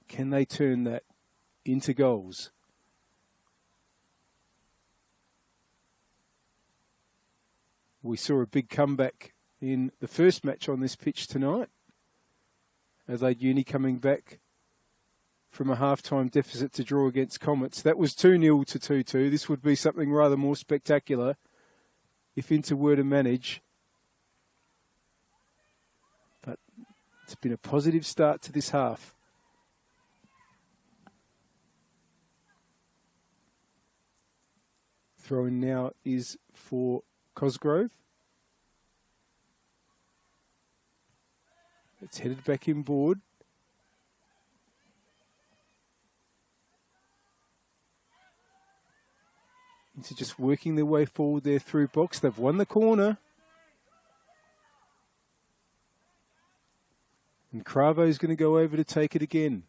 Can they turn that into goals? We saw a big comeback in the first match on this pitch tonight. Adelaide Uni coming back from a half-time deficit to draw against Comets. That was 2-0 to 2-2. This would be something rather more spectacular if Inter were to manage. But it's been a positive start to this half. Throw-in now is for Cosgrove. It's headed back inboard. Into just working their way forward there through box. They've won the corner. And Cravo's going to go over to take it again.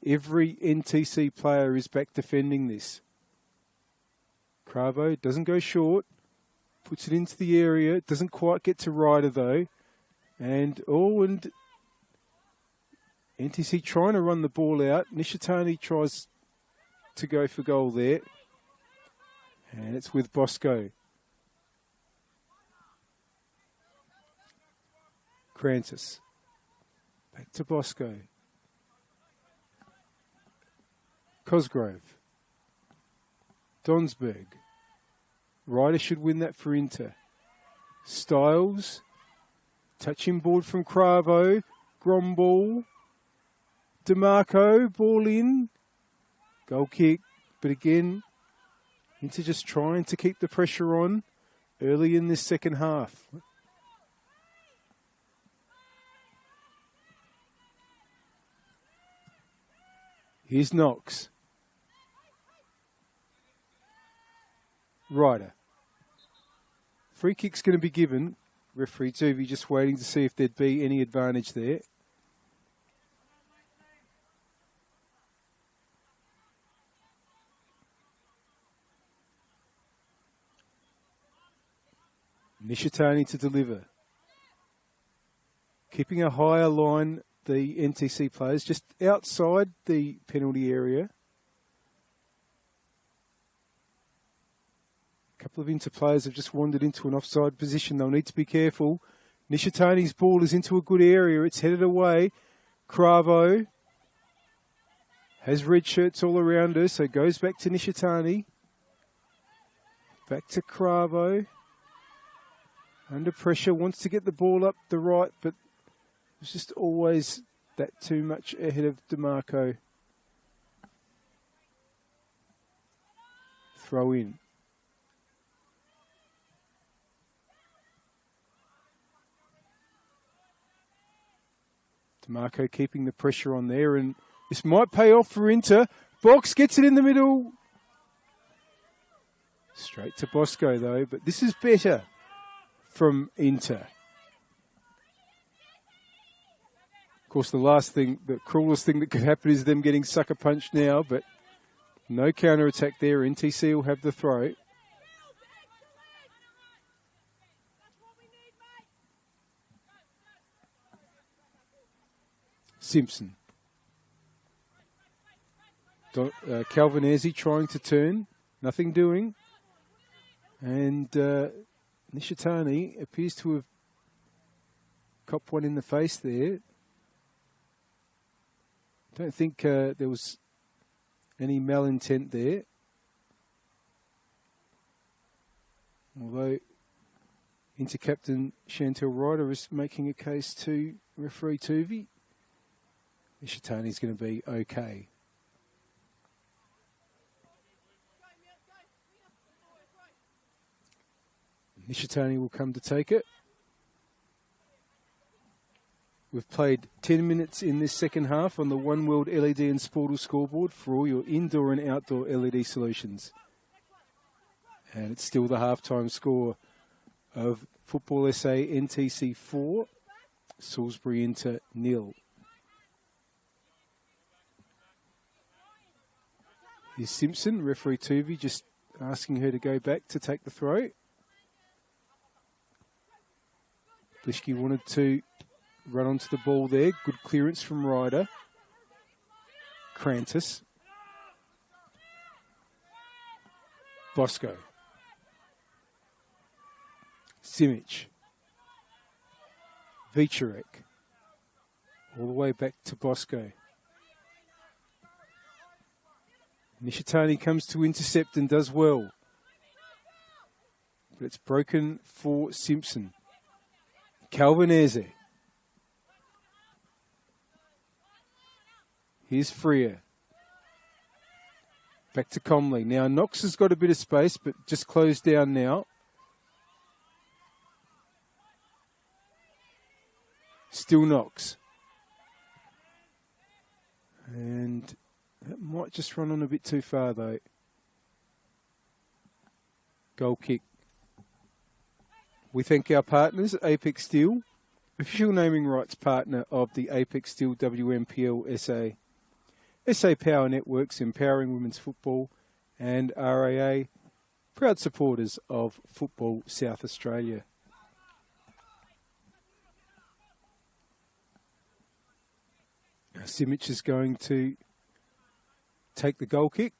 Every NTC player is back defending this. Cravo doesn't go short. Puts it into the area. Doesn't quite get to Ryder though. And NTC trying to run the ball out. Nishitani tries to go for goal there. And it's with Bosco. Krantis. Back to Bosco. Cosgrove. Donsberg. Ryder should win that for Inter. Styles. Touching board from Cravo. Gromball. DeMarco. Ball in. Goal kick. But again, Inter just trying to keep the pressure on early in this second half. Here's Knox. Ryder. Free kick's going to be given. Referee Tuvi just waiting to see if there'd be any advantage there. Nishitani to deliver. Keeping a higher line, the NTC players, just outside the penalty area. A couple of Inter players have just wandered into an offside position. They'll need to be careful. Nishitani's ball is into a good area. It's headed away. Cravo has red shirts all around her, so goes back to Nishitani. Back to Cravo. Under pressure, wants to get the ball up the right, but it's just always that too much ahead of DeMarco. throw in. DeMarco keeping the pressure on there, and this might pay off for Inter. Box gets it in the middle. Straight to Bosco, though, but this is better from Inter. Of course, the cruelest thing that could happen is them getting sucker punched now, but no counter-attack there. NTC will have the throw. Simpson. Calvinesi trying to turn. Nothing doing. And Nishitani appears to have copped one in the face there. Don't think there was any malintent there. Although Inter-Captain Chantel Ryder is making a case to referee Tuvi. Nishitani's going to be okay. Nishitani will come to take it. We've played 10 minutes in this second half on the One World LED and Sportal scoreboard for all your indoor and outdoor LED solutions. And it's still the halftime score of Football SA NTC 4, Salisbury Inter 0. Here's Simpson, referee Tuvi, just asking her to go back to take the throw. Blishke wanted to run onto the ball there. Good clearance from Ryder. Krantis. Bosco. Simic. Vicharek. All the way back to Bosco. Nishitani comes to intercept and does well. But it's broken for Simpson. Calvinese. Here's Freer. Back to Comley. Now Knox has got a bit of space, but just closed down now. Still Knox. And that might just run on a bit too far, though. Goal kick. We thank our partners, Apex Steel, official naming rights partner of the Apex Steel WMPLSA, SA Power Networks, empowering women's football, and RAA, proud supporters of Football South Australia. Simic is going to take the goal kick.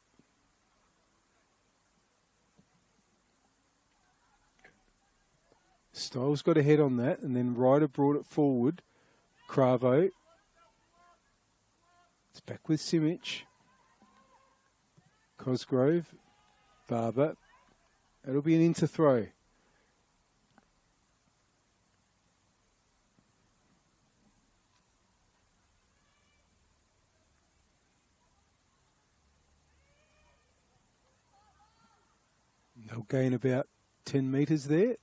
Styles got a head on that, and then Ryder brought it forward. Cravo. It's back with Simic. Cosgrove. Barber. It'll be an Inter throw. They'll gain about 10 metres there.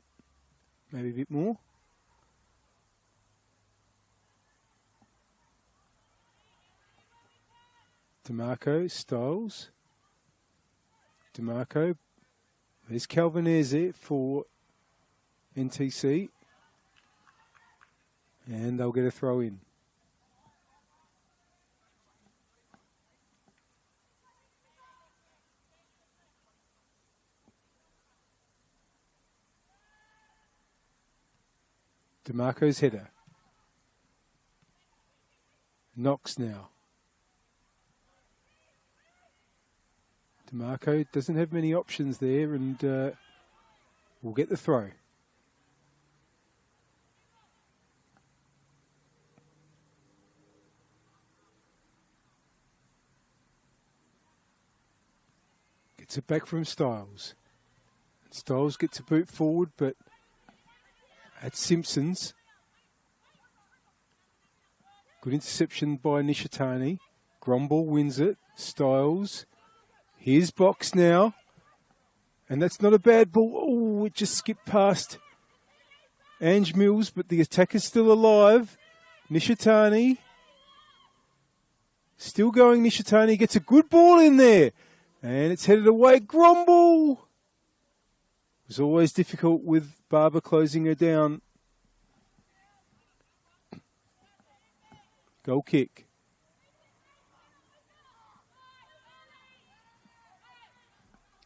Maybe a bit more. DeMarco, Styles. DeMarco. There's Calvinese for NTC. And they'll get a throw in. DeMarco's header. Knox now. DeMarco doesn't have many options there, and will get the throw. Gets it back from Styles. Styles gets a boot forward, but at Simpson's. Good interception by Nishitani. Grumble wins it. Styles. Here's Box now. And that's not a bad ball. Oh, it just skipped past Ange Mills, but the attacker's still alive. Nishitani. Still going, Nishitani gets a good ball in there. And it's headed away. Gromble! It was always difficult with Barber closing her down. Goal kick.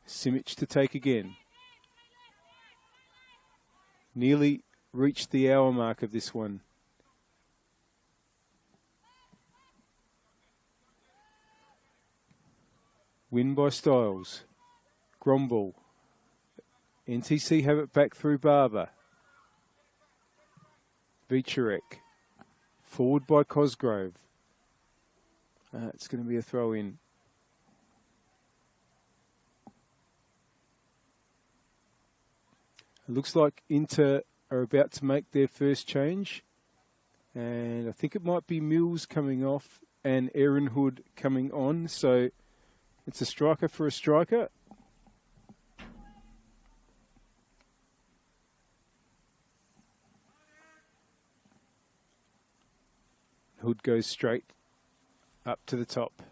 Simic to take again. Nearly reached the hour mark of this one. Win by Styles. Gromble. NTC have it back through Barber. Vicharek. Forward by Cosgrove. It's going to be a throw in. It looks like Inter are about to make their first change. And I think it might be Mills coming off and Aaron Hood coming on. So it's a striker for a striker. Hood goes straight up to the top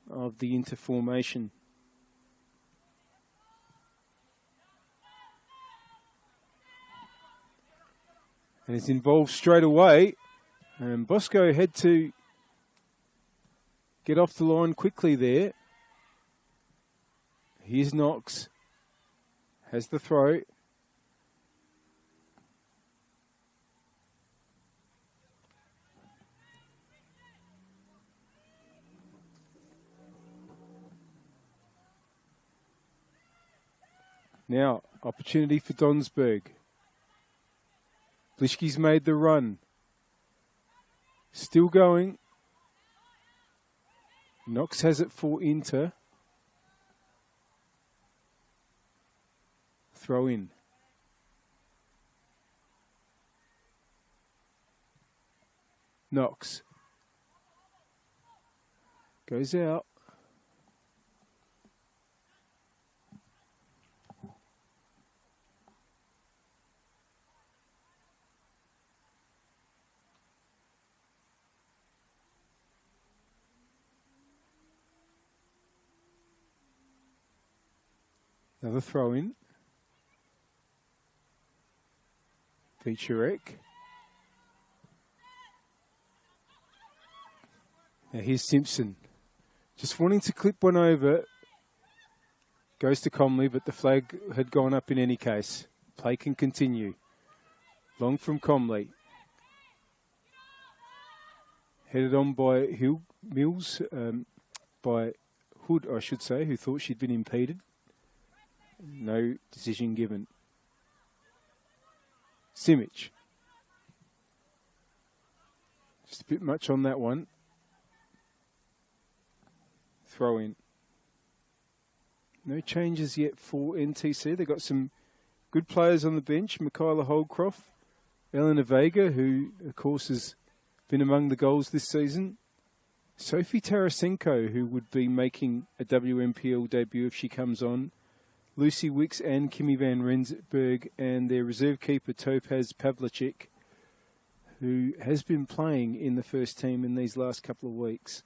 of the Inter formation. And is involved straight away. And Bosco had to get off the line quickly there. Here's Knox. Has the throw. Now, opportunity for Donsberg. Blischke's made the run. Still going. Knox has it for Inter. Throw in. Knox. Goes out. Another throw in. Vicharek. Now here's Simpson. Just wanting to clip one over. Goes to Comley, but the flag had gone up in any case. Play can continue. Long from Comley. Headed on by Mills, by Hood, I should say, who thought she'd been impeded. No decision given. Simic. Just a bit much on that one. Throw in. No changes yet for NTC. They've got some good players on the bench. Michaela Holdcroft, Elena Vega, who of course has been among the goals this season. Sophie Tarasenko, who would be making a WMPL debut if she comes on. Lucy Wicks and Kimmy van Rensburg, and their reserve keeper Topaz Pavlicek, who has been playing in the first team in these last couple of weeks.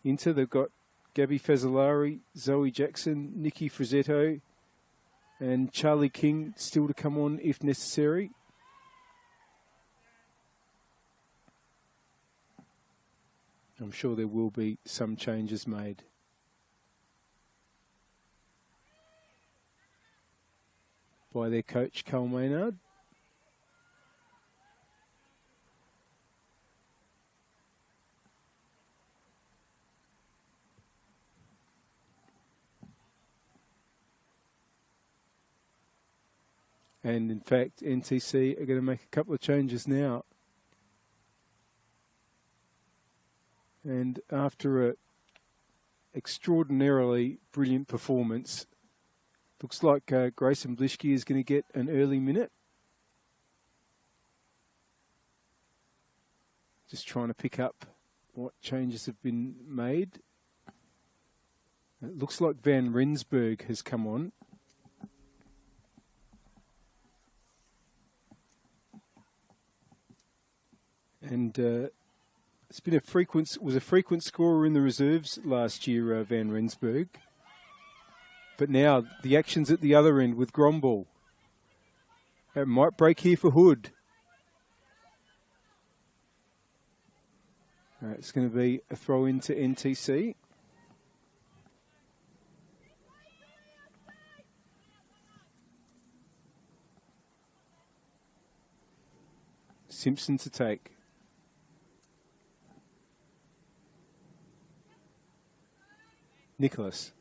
Inter, they've got Gabby Fazzolari, Zoe Jackson, Nikki Frizzetto, and Charlie King still to come on if necessary. I'm sure there will be some changes made. By their coach, Carl Maynard. And in fact, NTC are going to make a couple of changes now. And after an extraordinarily brilliant performance, looks like Grayson Blischke is going to get an early minute. Just trying to pick up what changes have been made. It looks like Van Rensburg has come on. And it's been was a frequent scorer in the reserves last year, Van Rensburg. But now the action's at the other end with Gromball. It might break here for Hood. It's going to be a throw into NTC. Simpson to take. Nicholas.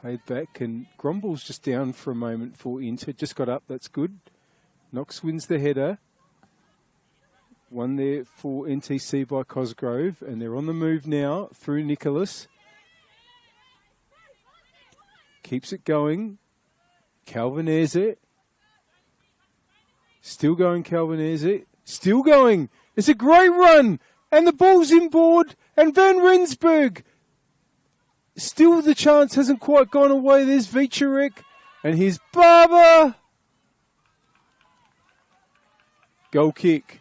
Played back, and Gromball's just down for a moment for Inter. Just got up, that's good. Knox wins the header. One there for NTC by Cosgrove, and they're on the move now through Nicholas. Keeps it going. Calvanese. Still going, Calvanese. Still going. It's a great run. And the ball's inboard. And Van Rensburg. Still the chance hasn't quite gone away. There's Vicharek. And here's Barber. Goal kick.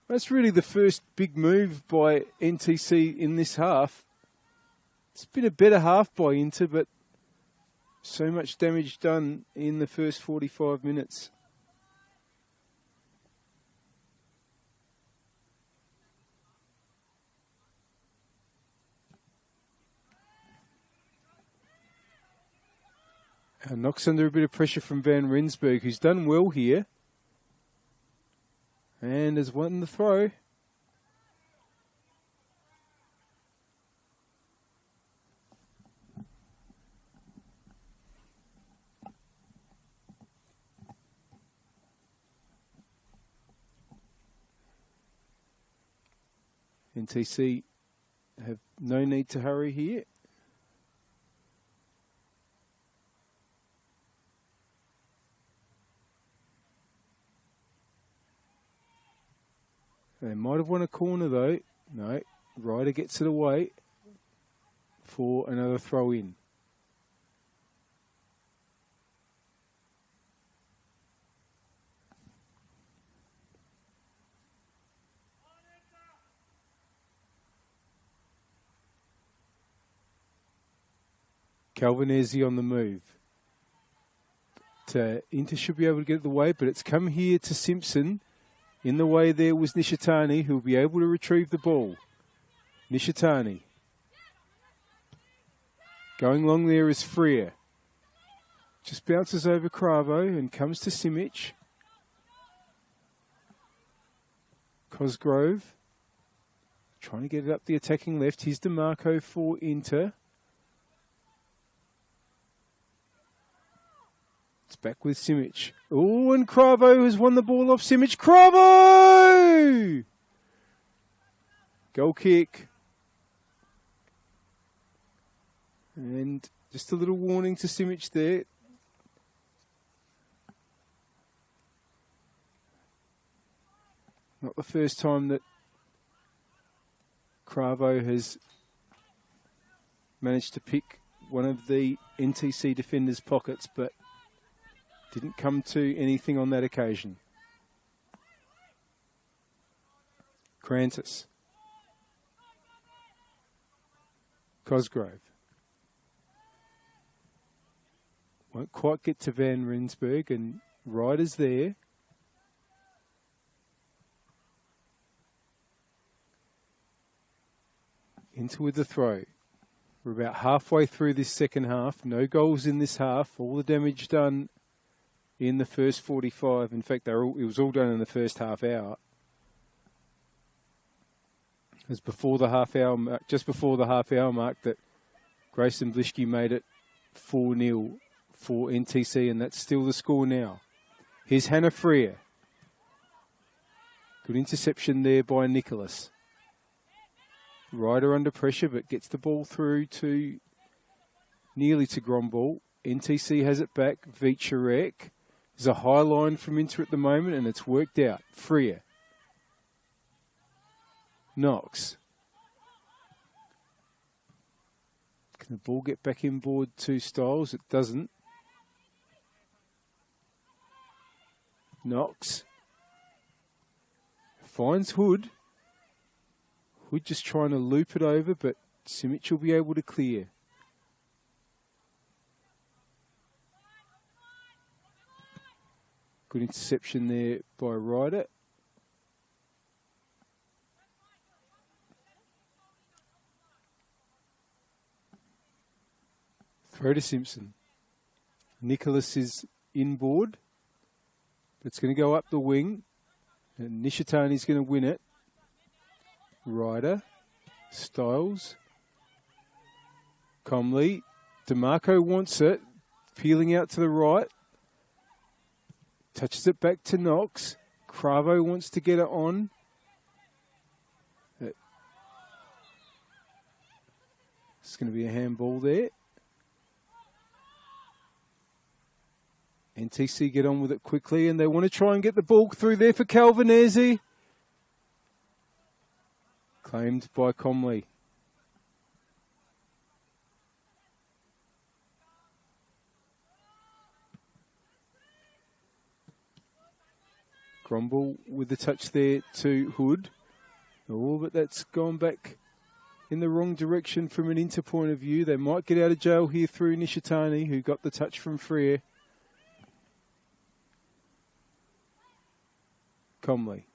That's really the first big move by NTC in this half. It's been a better half by Inter, but so much damage done in the first 45 minutes. And Knox under a bit of pressure from Van Rensburg, who's done well here. And has won the throw. NTC have no need to hurry here. They might have won a corner though. No, Ryder gets it away for another throw in. Calvanese on the move. Inter should be able to get it the way, but it's come here to Simpson. In the way there was Nishitani, who will be able to retrieve the ball. Nishitani. Going long there is Freer. Just bounces over Cravo and comes to Simic. Cosgrove. Trying to get it up the attacking left. Here's DeMarco for Inter. It's back with Simic. Oh, and Cravo has won the ball off Simic. Cravo! Goal kick. And just a little warning to Simic there. Not the first time that Cravo has managed to pick one of the NTC defenders' pockets, but didn't come to anything on that occasion. Crantis. Cosgrove. Won't quite get to Van Rensburg, and Ryder's there. Into with the throw. We're about halfway through this second half. No goals in this half. All the damage done in the first 45. In fact, it was all done in the first half hour. It was before the half hour, just before the half hour mark, that Grayson Blischke made it 4-0 for NTC, and that's still the score now. Here's Hannah Freer. Good interception there by Nicholas. Ryder under pressure, but gets the ball through to nearly to Gromball. NTC has it back. Vicharek. There's a high line from Inter at the moment, and it's worked out. Freer. Knox. Can the ball get back inboard to Styles? It doesn't. Knox finds Hood. Hood just trying to loop it over, but Simic will be able to clear. Good interception there by Ryder. Throw to Simpson. Nicholas is inboard. It's going to go up the wing. And Nishitani's going to win it. Ryder. Styles. Comley. DeMarco wants it. Peeling out to the right. Touches it back to Knox. Cravo wants to get it on. It's going to be a handball there. NTC get on with it quickly, and they want to try and get the ball through there for Calvinese. Claimed by Comley. Grumble with the touch there to Hood. Oh, but that's gone back in the wrong direction from an Inter point of view. They might get out of jail here through Nishitani, who got the touch from Freer. Comley.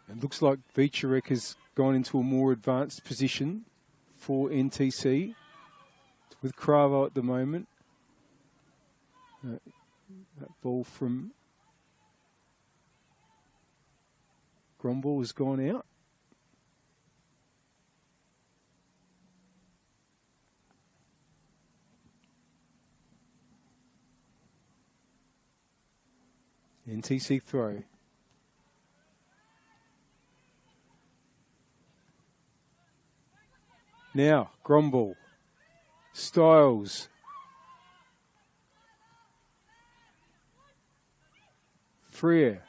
It looks like Vicharek has gone into a more advanced position for NTC. It's with Cravo at the moment. That ball from Grumble has gone out. NTC throw. Now, Grumble. Styles. Freer.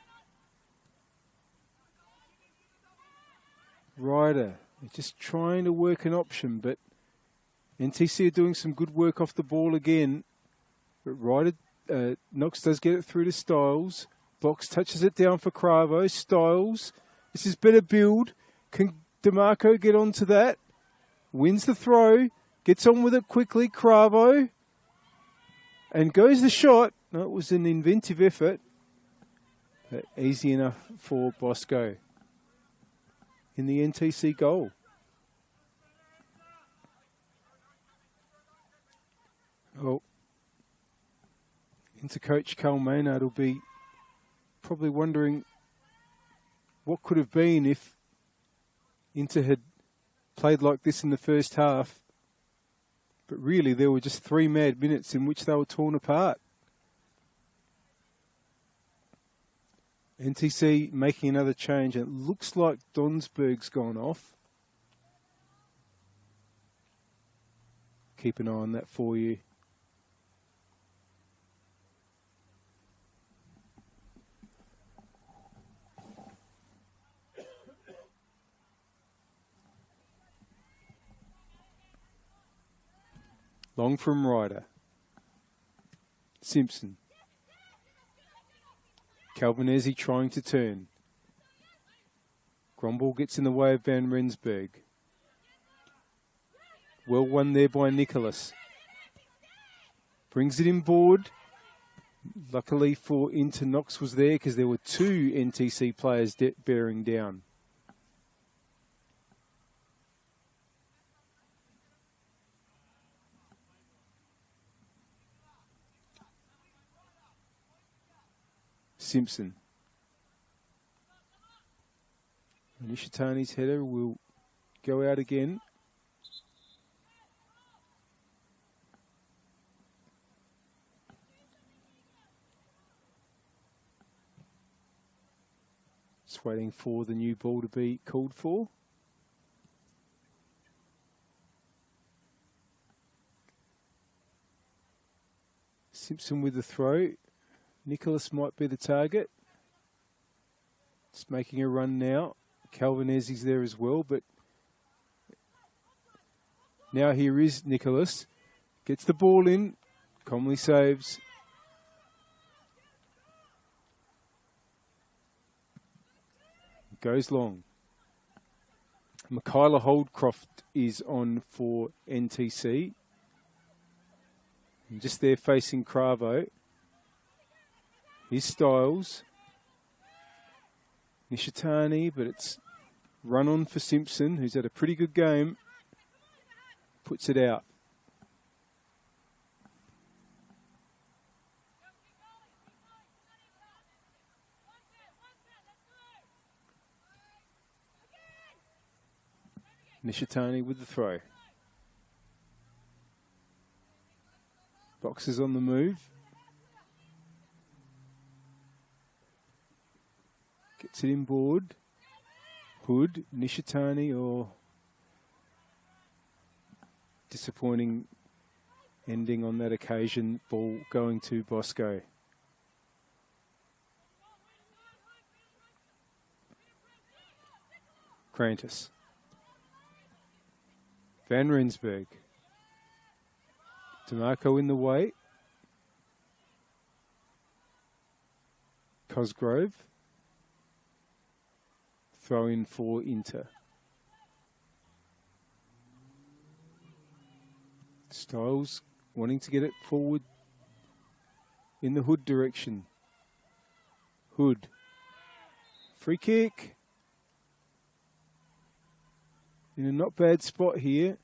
Ryder. They're just trying to work an option, but NTC are doing some good work off the ball again. But Ryder, Knox does get it through to Styles. Box touches it down for Cravo. Styles. This is better build. Can DeMarco get onto that? Wins the throw. Gets on with it quickly. Cravo. And goes the shot. No, it was an inventive effort. But easy enough for Bosco in the NTC goal. Oh. Intercoach Carl Maynard will be probably wondering what could have been if Inter had played like this in the first half. But really, there were just 3 mad minutes in which they were torn apart. NTC making another change. It looks like Donsberg's gone off. Keep an eye on that for you. Long from Ryder. Simpson. Calvinese trying to turn. Grumble gets in the way of Van Rensburg. Well won there by Nicholas. Brings it inboard. Luckily for Inter, Knox was there because there were 2 NTC players bearing down. Simpson. Nishitani's header will go out again. Just waiting for the new ball to be called for. Simpson with the throw. Nicholas might be the target. It's making a run now. Calvinese's there as well, but now here is Nicholas. Gets the ball in. Comley saves. Goes long. Michaela Holdcroft is on for NTC. And just there facing Cravo. Here's Styles. Nishitani, but it's run on for Simpson, who's had a pretty good game. Puts it out. Nishitani with the throw. Boxers on the move. Gets it inboard. Hood, Nishitani, or disappointing ending on that occasion. Ball going to Bosco. Krantis. Van Rensburg. DeMarco in the way. Cosgrove. Throw in for Inter. Styles wanting to get it forward in the Hood direction. Hood. Free kick. In a not bad spot here.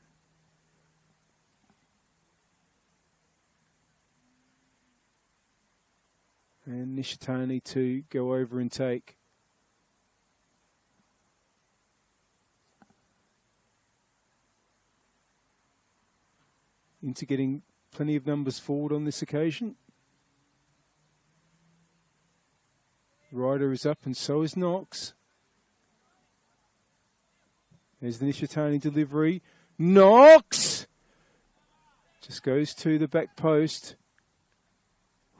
And Nishitani to go over and take. Into getting plenty of numbers forward on this occasion. Ryder is up and so is Knox. There's the Nishitani delivery. Knox! Just goes to the back post.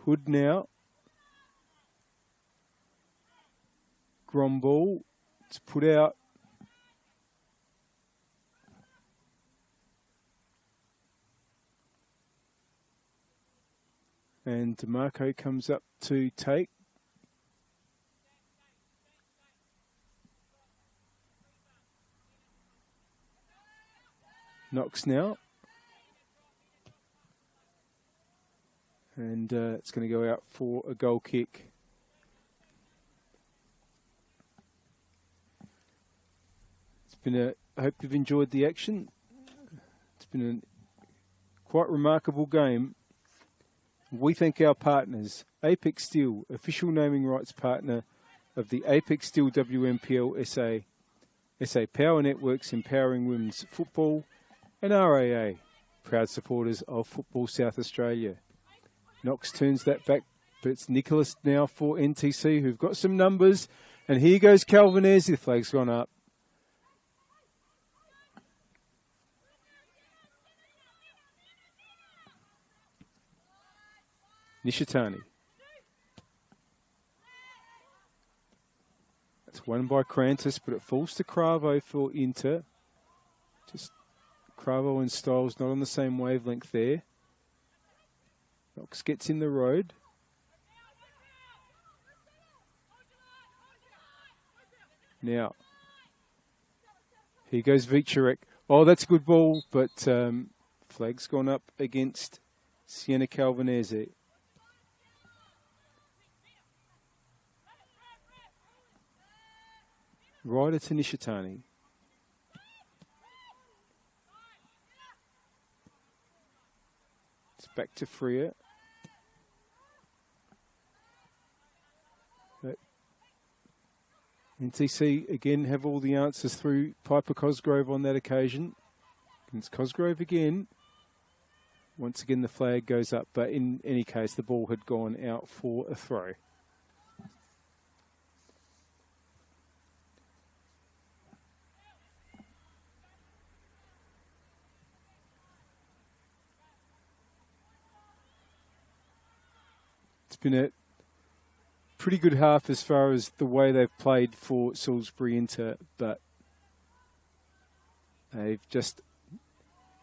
Hood now. Gromball. It's put out. And DeMarco comes up to take. Knox now. And it's going to go out for a goal kick. It's been I hope you've enjoyed the action. It's been a quite remarkable game. We thank our partners, Apex Steel, official naming rights partner of the Apex Steel WNPLSA, SA Power Networks empowering women's football, and RAA, proud supporters of Football South Australia. Knox turns that back, but it's Nicholas now for NTC, who've got some numbers. And here goes Calvinese, the flag's gone up. Nishitani. That's won by Krantis, but it falls to Cravo for Inter. Just Cravo and Styles not on the same wavelength there. Knox gets in the road. Now, here goes Vicharek. Oh, that's a good ball, but flag's gone up against Siena Calvinese. Ryder to Nishitani. It's back to Freer. But NTC again have all the answers through Piper Cosgrove on that occasion. And it's Cosgrove again. Once again the flag goes up, but in any case the ball had gone out for a throw. It's been a pretty good half as far as the way they've played for Salisbury Inter, but they've just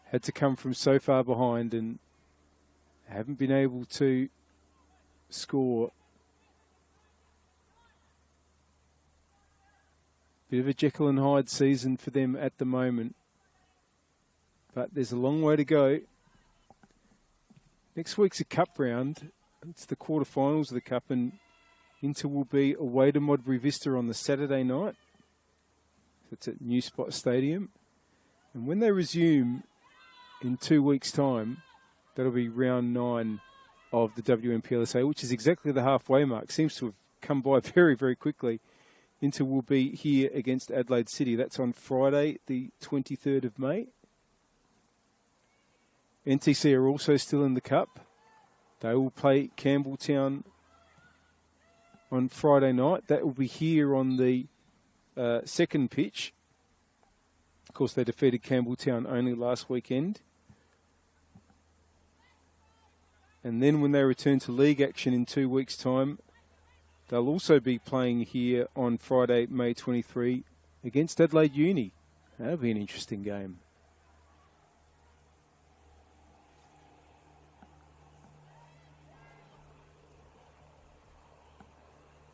had to come from so far behind and haven't been able to score. Bit of a Jekyll and Hyde season for them at the moment, but there's a long way to go. Next week's a cup round. It's the quarterfinals of the cup, and Inter will be away to Modbury Vista on the Saturday night. It's at New Spot Stadium. And when they resume in 2 weeks' time, that'll be round 9 of the WNPLSA, which is exactly the halfway mark. Seems to have come by very, very quickly. Inter will be here against Adelaide City. That's on Friday, the 23rd of May. NTC are also still in the cup. They will play Campbelltown on Friday night. That will be here on the second pitch. Of course, they defeated Campbelltown only last weekend. And then when they return to league action in 2 weeks' time, they'll also be playing here on Friday, May 23, against Adelaide Uni. That'll be an interesting game.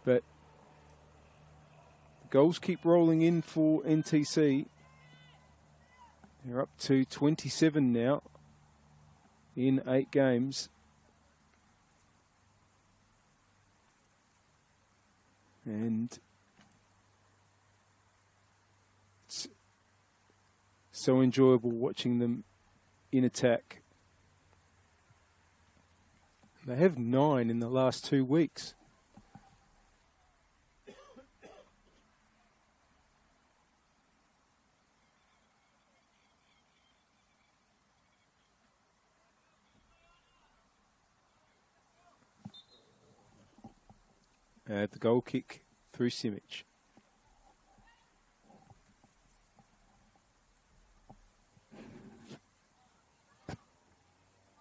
But goals keep rolling in for NTC. They're up to 27 now in 8 games. And it's so enjoyable watching them in attack. They have 9 in the last 2 weeks. The goal kick through Simic.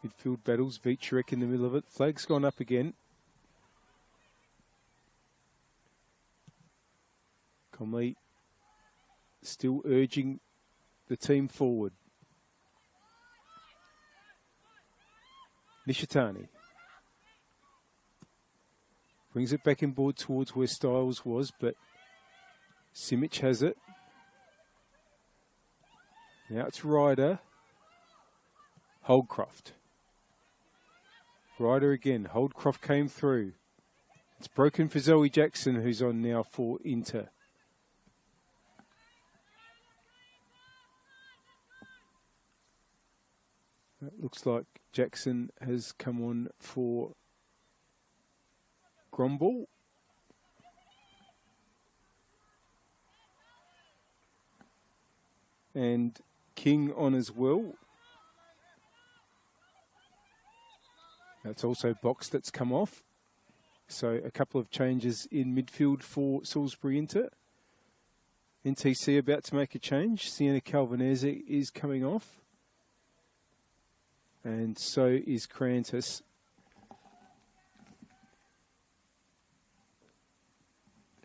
Midfield battles, Vichurek in the middle of it. Flag's gone up again. Conley still urging the team forward. Nishitani brings it back inboard towards where Styles was, but Simic has it. Now it's Ryder. Holdcroft. Ryder again. Holdcroft came through. It's broken for Zoe Jackson, who's on now for Inter. It looks like Jackson has come on for Grumble. And King on as well. That's also Box that's come off. So a couple of changes in midfield for Salisbury Inter. NTC about to make a change. Sienna Calvanese is coming off. And so is Crantis.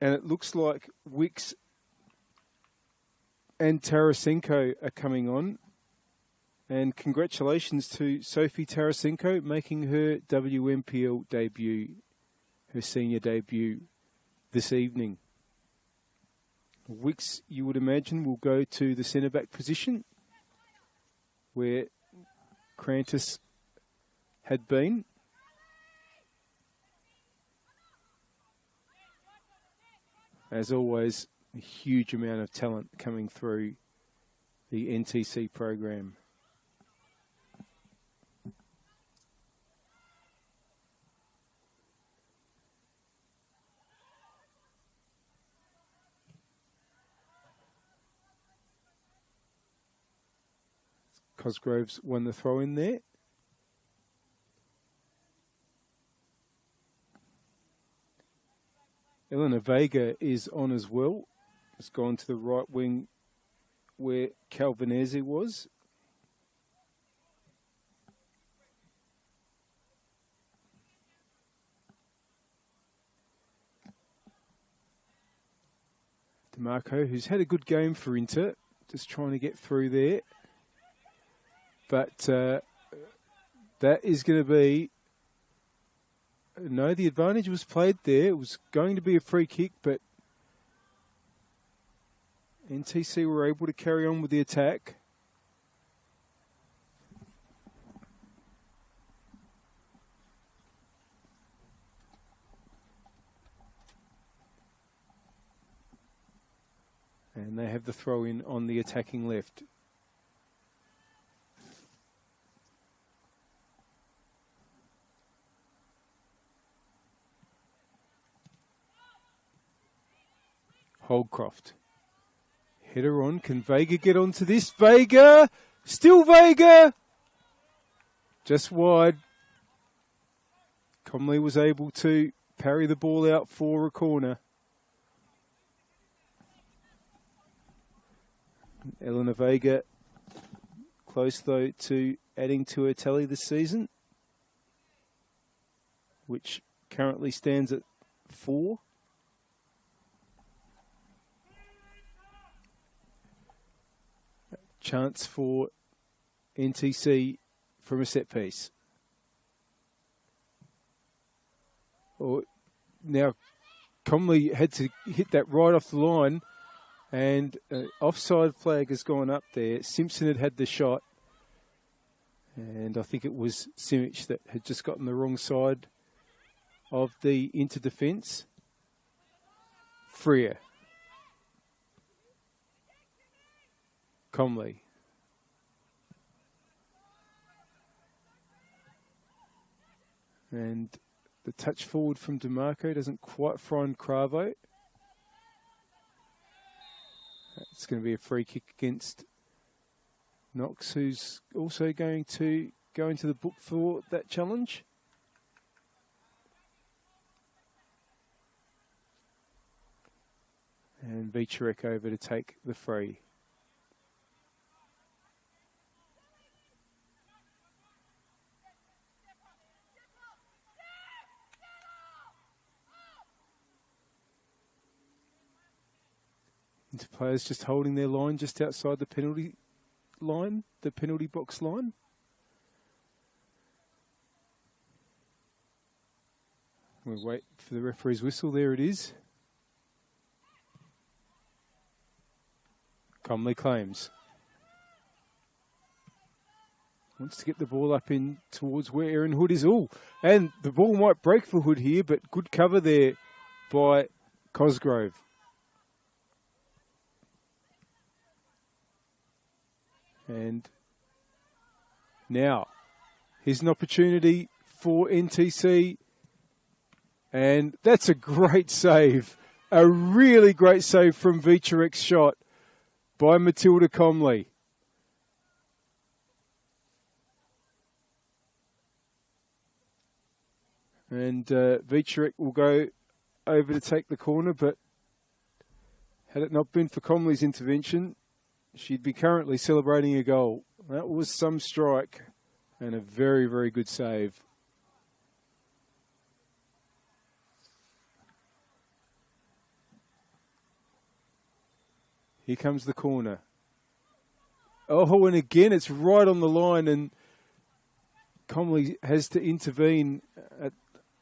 And it looks like Wicks and Tarasenko are coming on. And congratulations to Sophie Tarasenko making her WNPL debut, her senior debut this evening. Wicks, you would imagine, will go to the centre-back position where Crantis had been. As always, a huge amount of talent coming through the NTC program. Cosgrove's won the throw in there. Elena Vega is on as well. It's gone to the right wing where Calvanese was. DeMarco, who's had a good game for Inter, just trying to get through there. But that is going to be... No, the advantage was played there. It was going to be a free kick, but NTC were able to carry on with the attack. And they have the throw in on the attacking left. Holdcroft. Header on. Can Vega get onto this? Vega! Still Vega! Just wide. Comley was able to parry the ball out for a corner. Eleanor Vega close though to adding to her tally this season, which currently stands at 4. Chance for NTC from a set piece. Now Comley had to hit that right off the line. And an offside flag has gone up there. Simpson had the shot. And I think it was Simic that had just gotten the wrong side of the Inter defence. Freer. Comley. And the touch forward from DeMarco doesn't quite find Cravo. It's going to be a free kick against Knox, who's also going to go into the book for that challenge. And Vicharek over to take the free. Into players just holding their line just outside the penalty line, the penalty box line. We'll wait for the referee's whistle. There it is. Comley claims. Wants to get the ball up in towards where Erin Hood is. Oh, and the ball might break for Hood here, but good cover there by Cosgrove. And now, here's an opportunity for NTC. And that's a great save. A really great save from Vicharek's shot by Matilda Comley. And Vicharek will go over to take the corner, but had it not been for Comley's intervention, she'd be currently celebrating a goal. That was some strike and a very, very good save. Here comes the corner. Oh, and again, it's right on the line, and Comley has to intervene at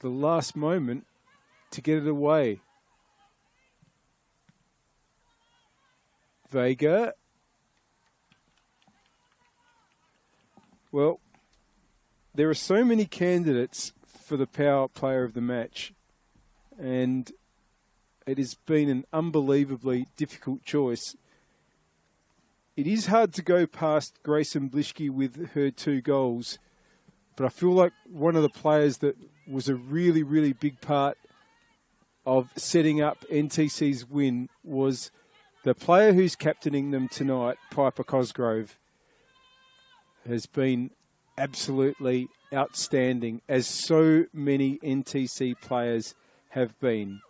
the last moment to get it away. Vega. Well, there are so many candidates for the power player of the match, and it has been an unbelievably difficult choice. It is hard to go past Grayson Blischke with her 2 goals, but I feel like one of the players that was a really, really big part of setting up NTC's win was the player who's captaining them tonight, Piper Cosgrove, has been absolutely outstanding, as so many NTC players have been.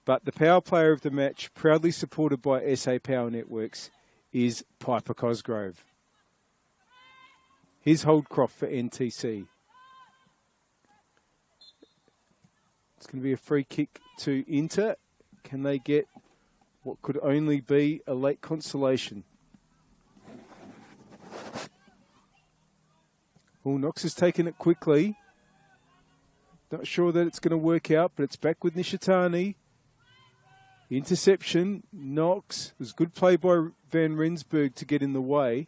But the power player of the match, proudly supported by SA Power Networks, is Piper Cosgrove. Here's Holdcroft for NTC. It's going to be a free kick to Inter. Can they get what could only be a late consolation. Oh, Knox has taken it quickly. Not sure that it's going to work out, but it's back with Nishitani. Interception. Knox. It was good play by Van Rensburg to get in the way.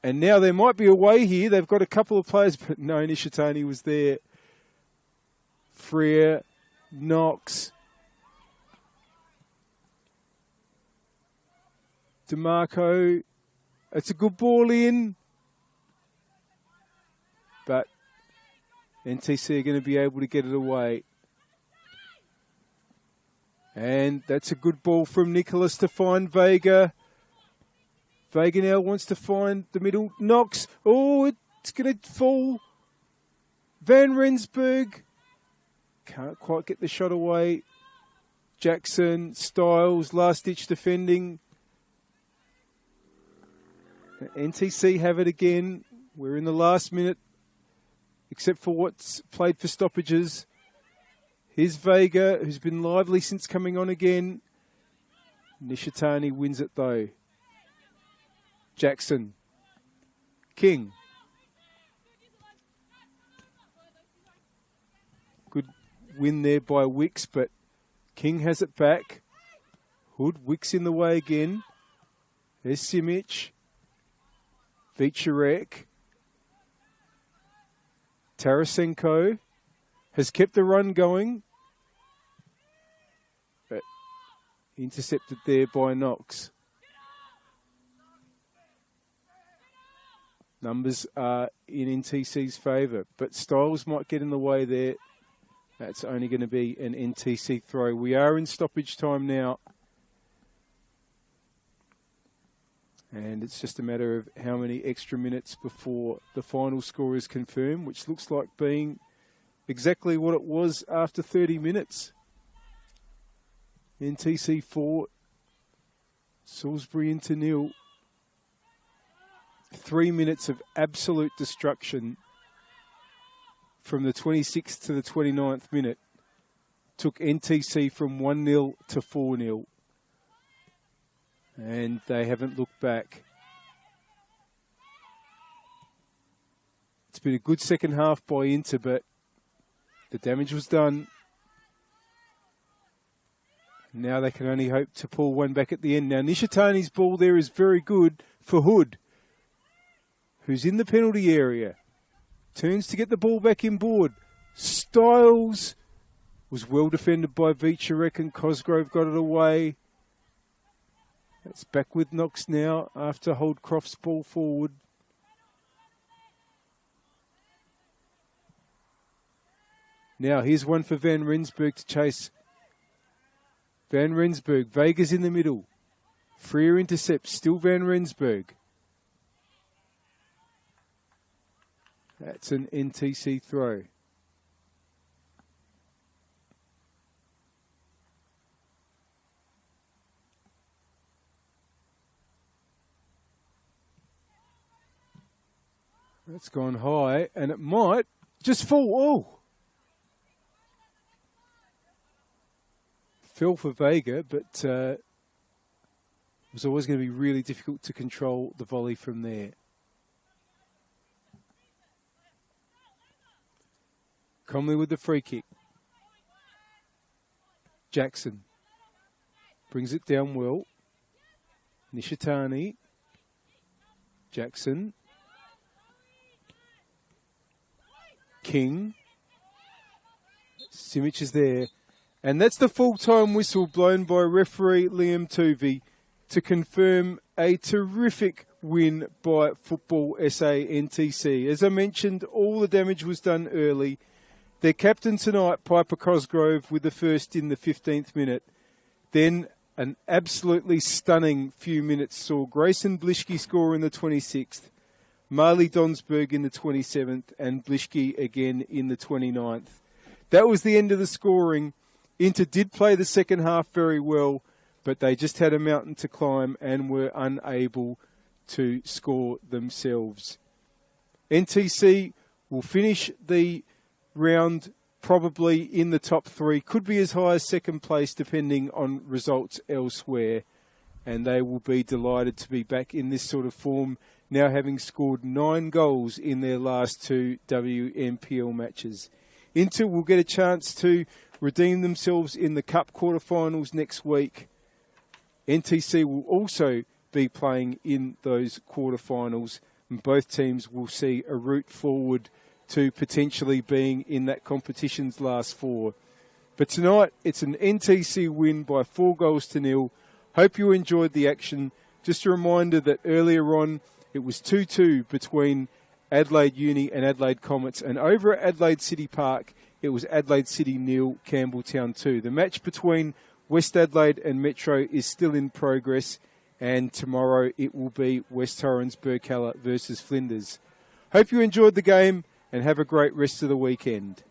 And now there might be a way here. They've got a couple of players, but no, Nishitani was there. Freer, Knox, DeMarco. It's a good ball in. But NTC are going to be able to get it away. And that's a good ball from Nicholas to find Vega. Vega now wants to find the middle. Knox. Oh, it's going to fall. Van Rensburg. Can't quite get the shot away. Jackson, Styles, last-ditch defending. NTC have it again. We're in the last minute, except for what's played for stoppages. Here's Vega, who's been lively since coming on again. Nishitani wins it, though. Jackson. King. Good win there by Wicks, but King has it back. Hood, Wicks in the way again. There's Simic. Vicharek. Tarasenko has kept the run going, but intercepted there by Knox. Numbers are in NTC's favour, but Styles might get in the way there. That's only going to be an NTC throw. We are in stoppage time now. And it's just a matter of how many extra minutes before the final score is confirmed, which looks like being exactly what it was after 30 minutes. NTC 4, Salisbury into 0. 3 minutes of absolute destruction from the 26th to the 29th minute took NTC from 1-0 to 4-0. And they haven't looked back. It's been a good second half by Inter, but the damage was done. Now they can only hope to pull one back at the end. Now Nishitani's ball there is very good for Hood, who's in the penalty area. Turns to get the ball back inboard. Styles was well defended by Vicharek, and Cosgrove got it away. It's back with Knox now after Holdcroft's ball forward. Now here's one for Van Rensburg to chase. Van Rensburg, Vega's in the middle. Freer intercepts, still Van Rensburg. That's an NTC throw. That's gone high, and it might just fall. Oh! Fell for Vega, but it was always going to be really difficult to control the volley from there. Comley with the free kick. Jackson brings it down well. Nishitani. Jackson. King. Simic is there. And that's the full-time whistle blown by referee Liam Tuvey to confirm a terrific win by Football SA NTC. As I mentioned, all the damage was done early. Their captain tonight, Piper Cosgrove, with the first in the 15th minute. Then an absolutely stunning few minutes saw Grayson Blischke score in the 26th. Marley Donsberg in the 27th, and Blischke again in the 29th. That was the end of the scoring. Inter did play the second half very well, but they just had a mountain to climb and were unable to score themselves. NTC will finish the round probably in the top 3, could be as high as second place depending on results elsewhere. And they will be delighted to be back in this sort of form, now having scored 9 goals in their last 2 WNPL matches. Inter will get a chance to redeem themselves in the Cup quarterfinals next week. NTC will also be playing in those quarterfinals, and both teams will see a route forward to potentially being in that competition's last 4. But tonight, it's an NTC win by 4-0. Hope you enjoyed the action. Just a reminder that earlier on, it was 2-2 between Adelaide Uni and Adelaide Comets, and over at Adelaide City Park, it was Adelaide City 0, Campbelltown 2. The match between West Adelaide and Metro is still in progress, and tomorrow it will be West Torrens Burkalla versus Flinders. Hope you enjoyed the game and have a great rest of the weekend.